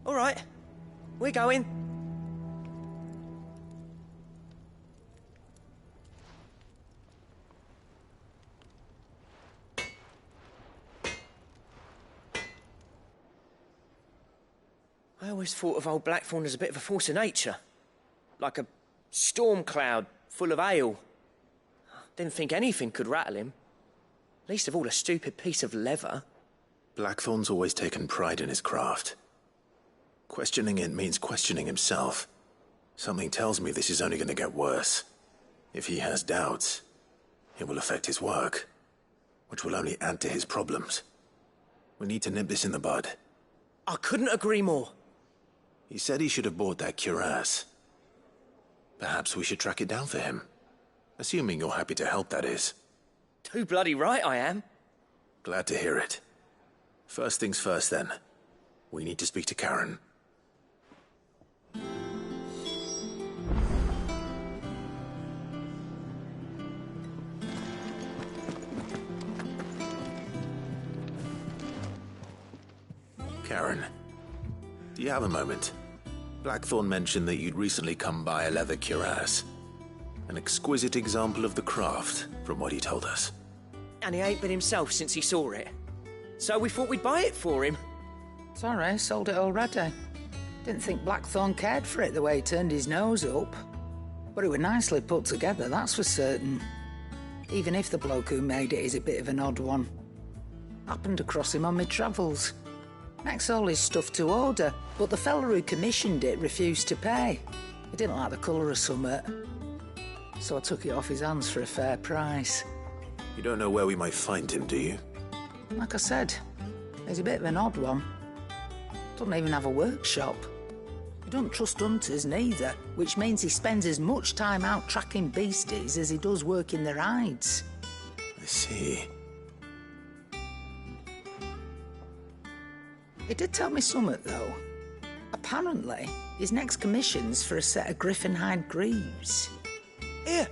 [SPEAKER 19] All right. We're going. I always thought of old Blackthorn as a bit of a force of nature. Like a storm cloud full of ale. Didn't think anything could rattle him. Least of all a stupid piece of leather.
[SPEAKER 2] Blackthorn's always taken pride in his craft. Questioning it means questioning himself. Something tells me this is only going to get worse. If he has doubts, it will affect his work, which will only add to his problems. We need to nip this in the bud.
[SPEAKER 19] I couldn't agree more.
[SPEAKER 2] He said he should have bought that cuirass. Perhaps we should track it down for him. Assuming you're happy to help, that is.
[SPEAKER 19] Too bloody right I am.
[SPEAKER 2] Glad to hear it. First things first, then. We need to speak to Karen. Karen, do you have a moment? Blackthorn mentioned that you'd recently come by a leather cuirass. An exquisite example of the craft, from what he told us.
[SPEAKER 19] And he ain't been himself since he saw it. So we thought we'd buy it for him.
[SPEAKER 14] Sorry, sold it already. Didn't think Blackthorn cared for it the way he turned his nose up. But it was nicely put together, that's for certain. Even if the bloke who made it is a bit of an odd one. Happened across him on my travels. Makes all his stuff to order, but the fella who commissioned it refused to pay. He didn't like the colour of summit. So I took it off his hands for a fair price.
[SPEAKER 2] You don't know where we might find him, do you?
[SPEAKER 14] Like I said, he's a bit of an odd one. Doesn't even have a workshop. He don't trust hunters neither, which means he spends as much time out tracking beasties as he does working their hides.
[SPEAKER 2] I see.
[SPEAKER 14] He did tell me something, though. Apparently, his next commission's for a set of griffin hide greaves.
[SPEAKER 19] Here,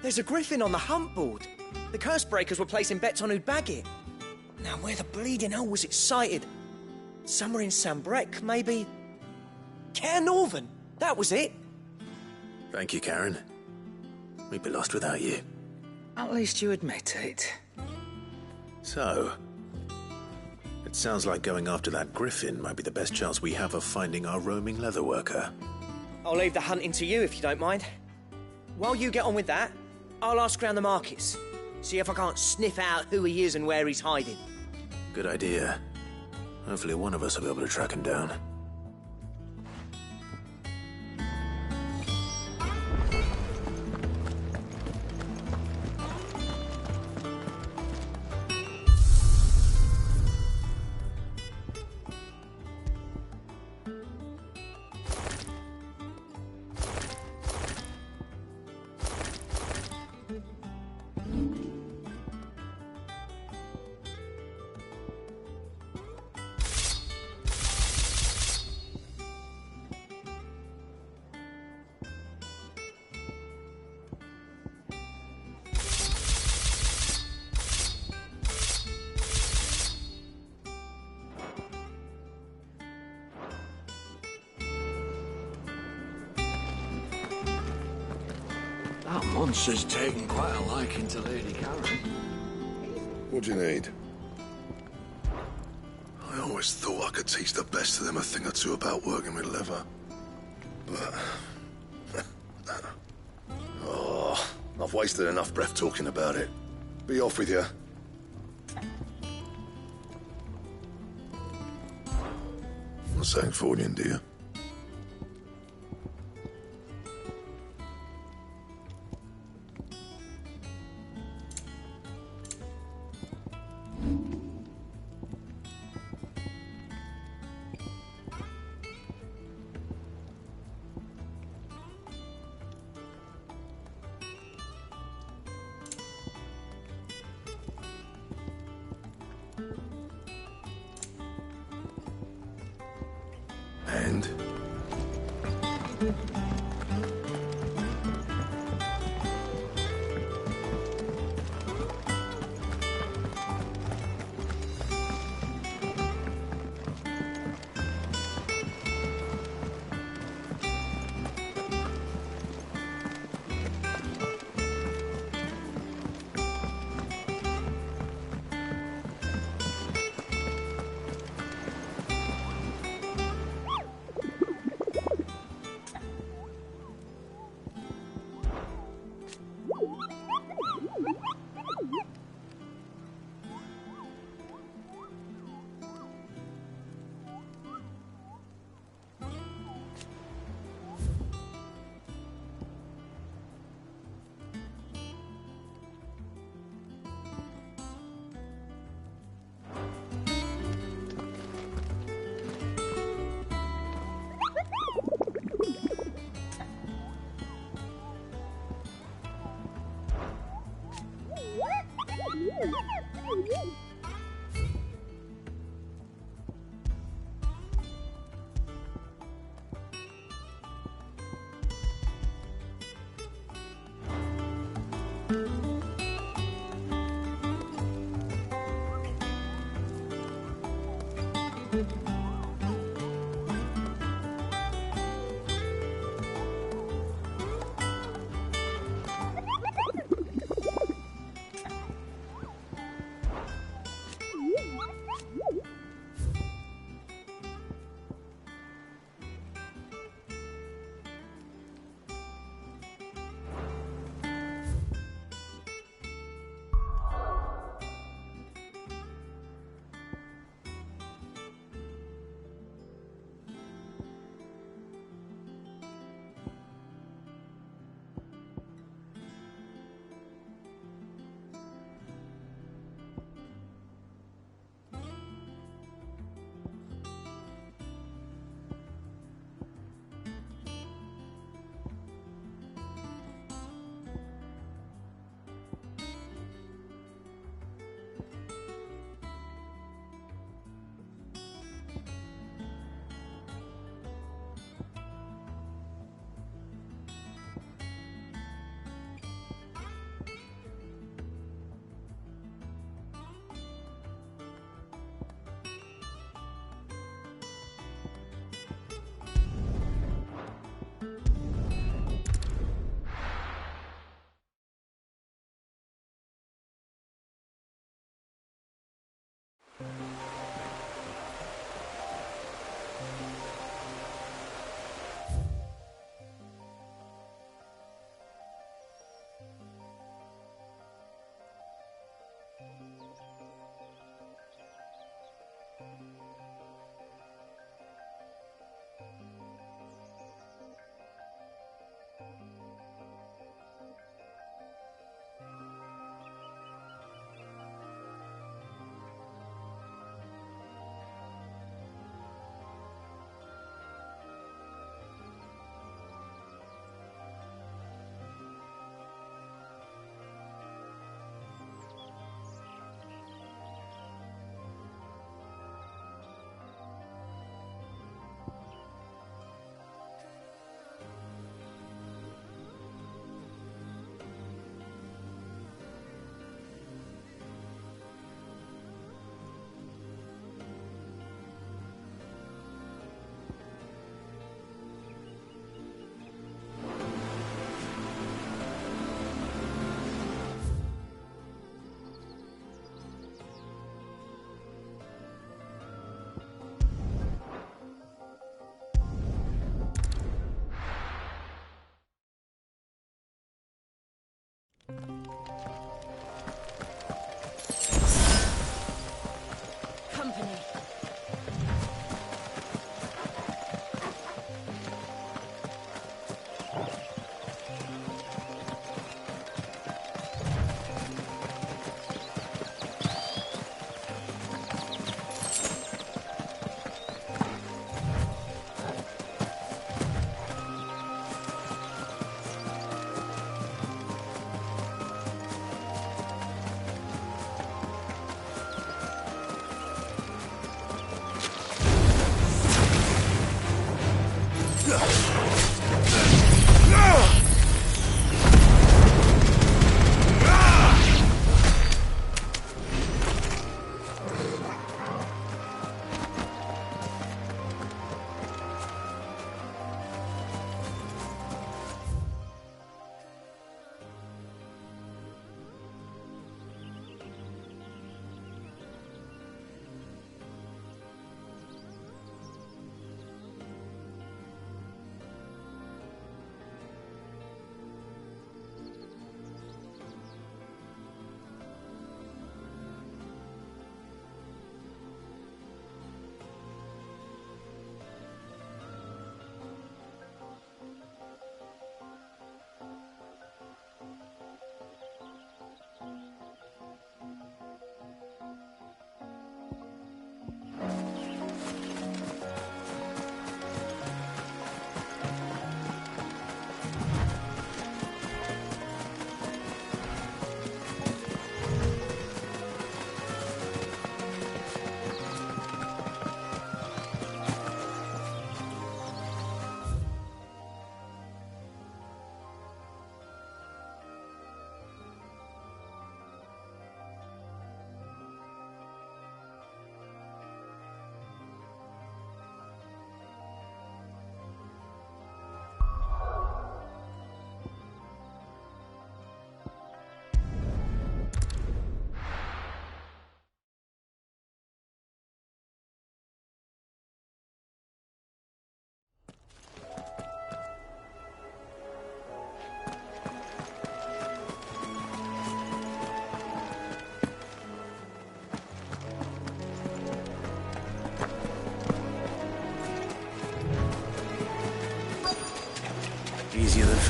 [SPEAKER 19] there's a griffin on the hunt board. The curse breakers were placing bets on who'd bag it. Now, where the bleeding hell was it sighted? Somewhere in Sambrec, maybe? Cairnorthern, that was it.
[SPEAKER 2] Thank you, Karen. We'd be lost without you.
[SPEAKER 14] At least you admit it.
[SPEAKER 2] So, it sounds like going after that griffin might be the best chance we have of finding our roaming leatherworker.
[SPEAKER 19] I'll leave the hunting to you if you don't mind. While you get on with that, I'll ask around the markets. See if I can't sniff out who he is and where he's hiding.
[SPEAKER 2] Good idea. Hopefully one of us will be able to track him down.
[SPEAKER 20] That monster's taken quite a liking to Lady Karen.
[SPEAKER 11] What do you need? I always thought I could teach the best of them a thing or two about working with leather. But... oh, I've wasted enough breath talking about it. Be off with you. Not saying Fordian, do you?
[SPEAKER 16] And?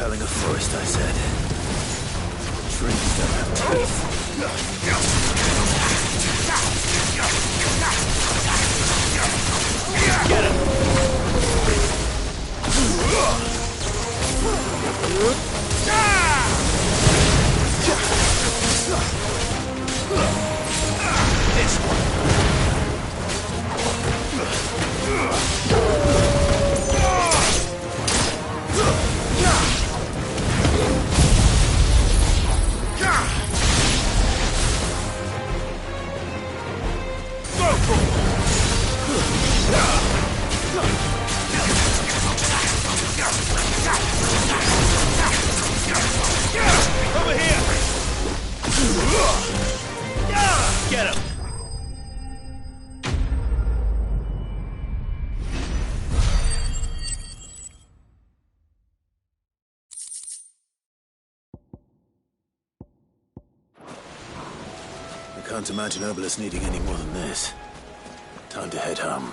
[SPEAKER 2] felling a forest, I said. Trees don't have teeth. Get him! This one. Over here! Get him! I can't imagine Obelisk needing any more than this. Time to head home.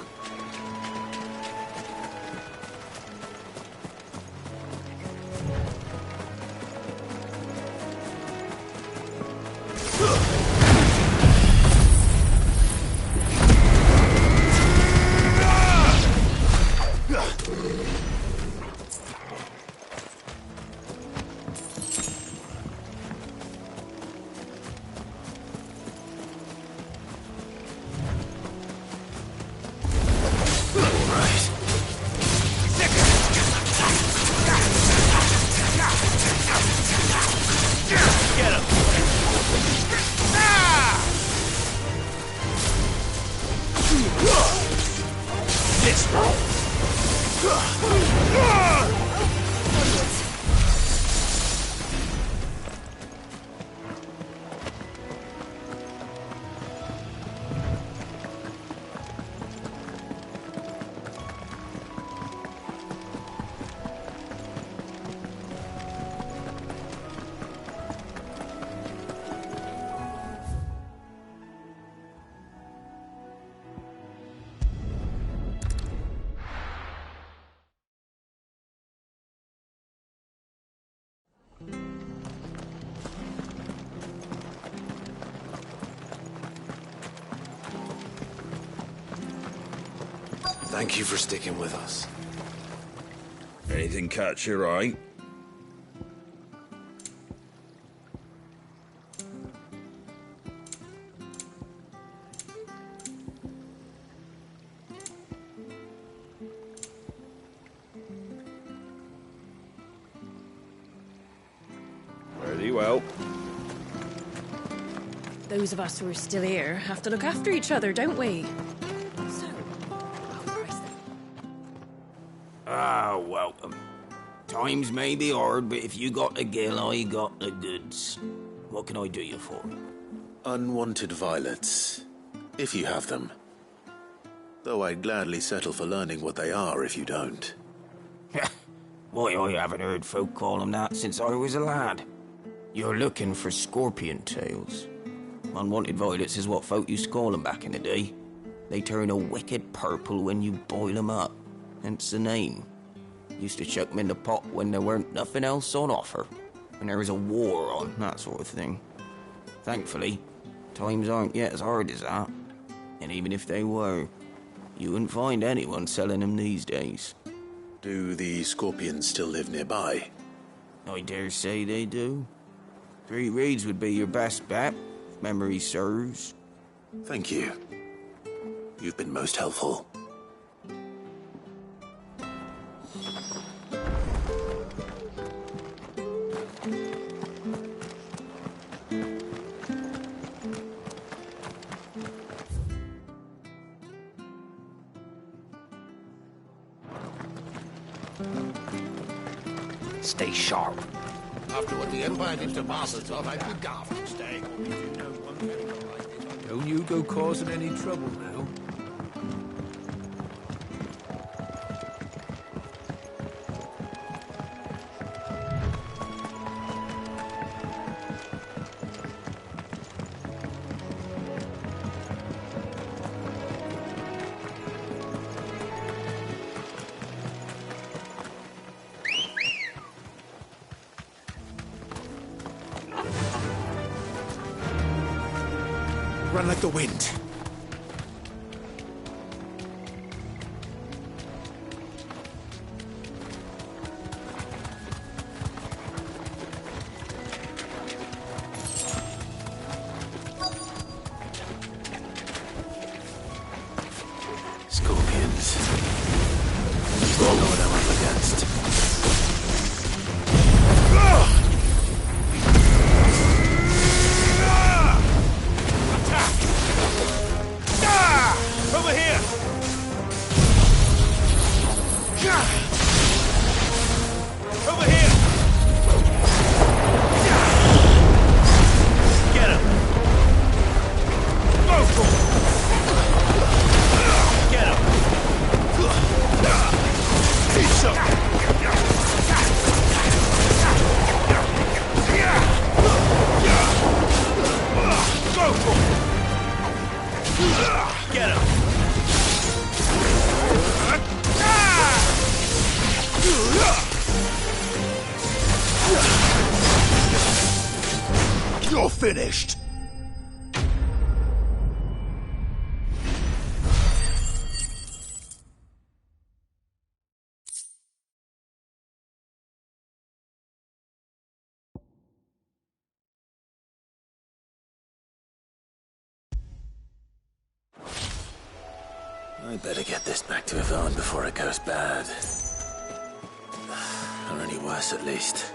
[SPEAKER 21] Thank you for sticking with us.
[SPEAKER 8] Anything catch your eye? Very well.
[SPEAKER 7] Those of us who are still here have to look after each other, don't we?
[SPEAKER 13] Ah, welcome. Times may be hard, but if you got the gill, I got the goods. What can I do you for?
[SPEAKER 2] Unwanted violets, if you have them. Though I'd gladly settle for learning what they are if you don't.
[SPEAKER 13] Why, I haven't heard folk call them that since I was a lad. You're looking for scorpion tails. Unwanted violets is what folk used to call them back in the day. They turn a wicked purple when you boil them up. Hence the name. Used to chuck them in the pot when there weren't nothing else on offer. When there was a war on, that sort of thing. Thankfully, times aren't yet as hard as that. And even if they were, you wouldn't find anyone selling them these days.
[SPEAKER 2] Do the scorpions still live nearby?
[SPEAKER 13] I dare say they do. 3 Reeds would be your best bet, if memory serves.
[SPEAKER 2] Thank you. You've been most helpful.
[SPEAKER 13] Stay sharp.
[SPEAKER 1] After what the Empire did to bastards off, I'd be daft to stay.
[SPEAKER 12] Don't you go causing any trouble now.
[SPEAKER 10] Run like the wind.
[SPEAKER 2] Scorpions. At least I know what I'm up against.
[SPEAKER 21] Over here! Over here! Get him! Go for it! Get him! He's up! Go for it! Get him! You're finished!
[SPEAKER 2] I better get this back to Yvonne before it goes bad. Or any worse, at least.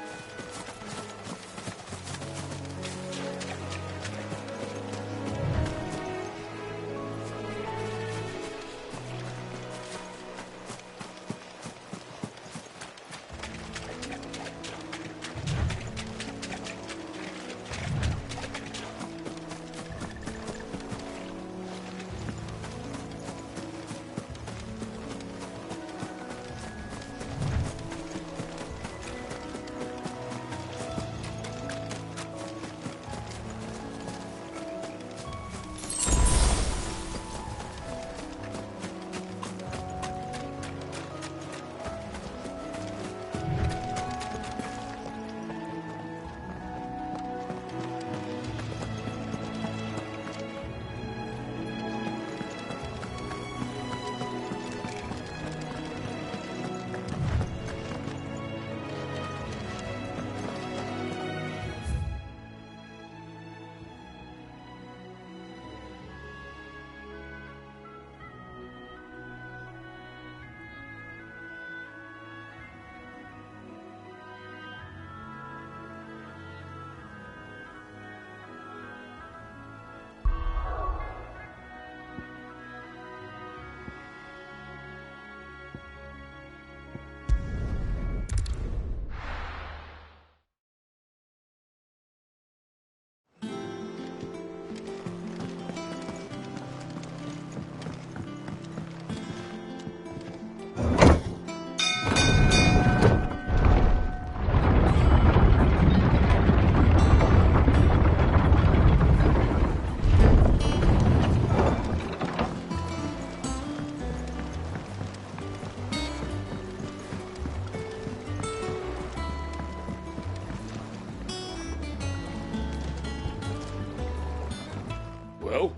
[SPEAKER 5] Well,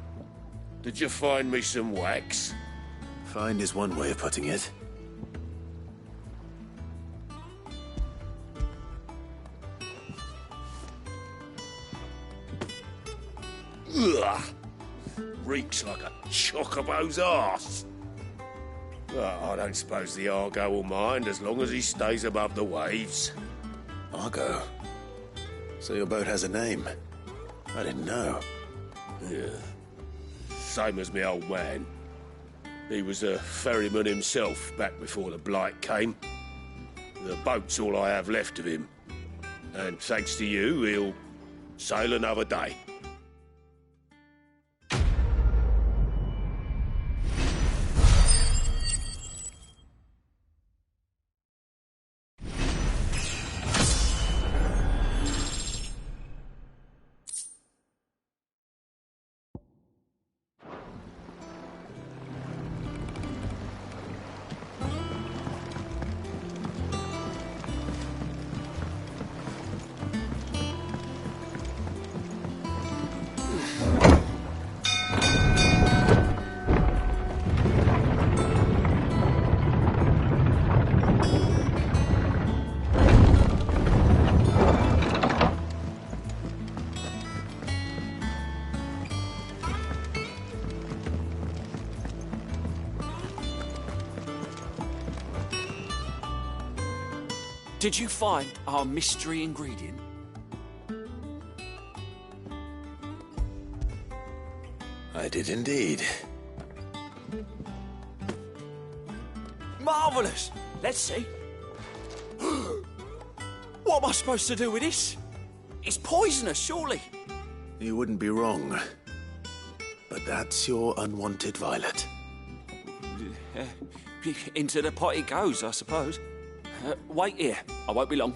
[SPEAKER 5] did you find me some wax?
[SPEAKER 2] Find is one way of putting it.
[SPEAKER 5] Ugh! Reeks like a chocobo's arse. But I don't suppose the Argo will mind as long as he stays above the waves.
[SPEAKER 2] Argo? So your boat has a name? I didn't know.
[SPEAKER 5] Yeah. Same as me old man. He was a ferryman himself back before the blight came. The boat's all I have left of him. And thanks to you, he'll sail another day.
[SPEAKER 8] Did you find our mystery ingredient?
[SPEAKER 2] I did indeed.
[SPEAKER 8] Marvellous! Let's see. What am I supposed to do with this? It's poisonous, surely.
[SPEAKER 2] You wouldn't be wrong. But that's your unwanted violet.
[SPEAKER 8] Into the pot it goes, I suppose. Wait here. I won't be long.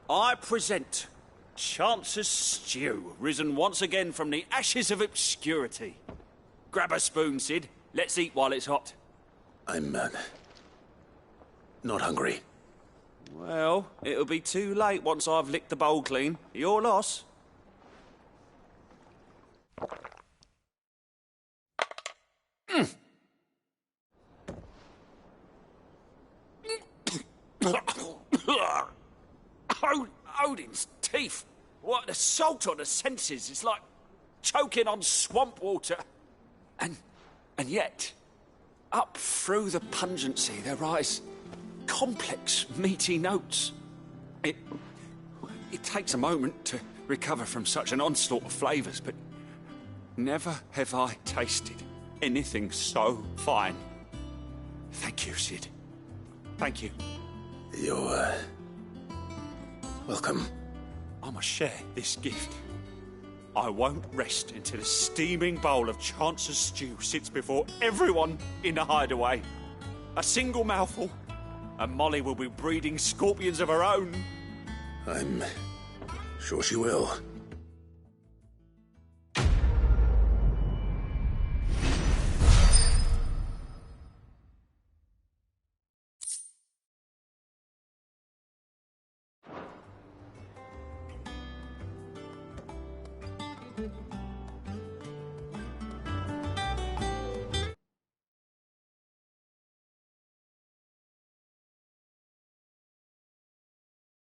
[SPEAKER 8] I present Chance's Stew, risen once again from the ashes of obscurity. Grab a spoon, Sid. Let's eat while it's hot.
[SPEAKER 2] I'm, not hungry.
[SPEAKER 8] Well, it'll be too late once I've licked the bowl clean. Your loss. Odin's teeth. What an assault on the senses. It's like choking on swamp water. And yet, up through the pungency there rise complex, meaty notes. It takes a moment to recover from such an onslaught of flavours, but never have I tasted anything so fine. Thank you, Sid. Thank you.
[SPEAKER 2] You're, welcome.
[SPEAKER 8] I must share this gift. I won't rest until a steaming bowl of Chance's Stew sits before everyone in the hideaway. A single mouthful, and Molly will be breeding scorpions of her own.
[SPEAKER 2] I'm sure she will.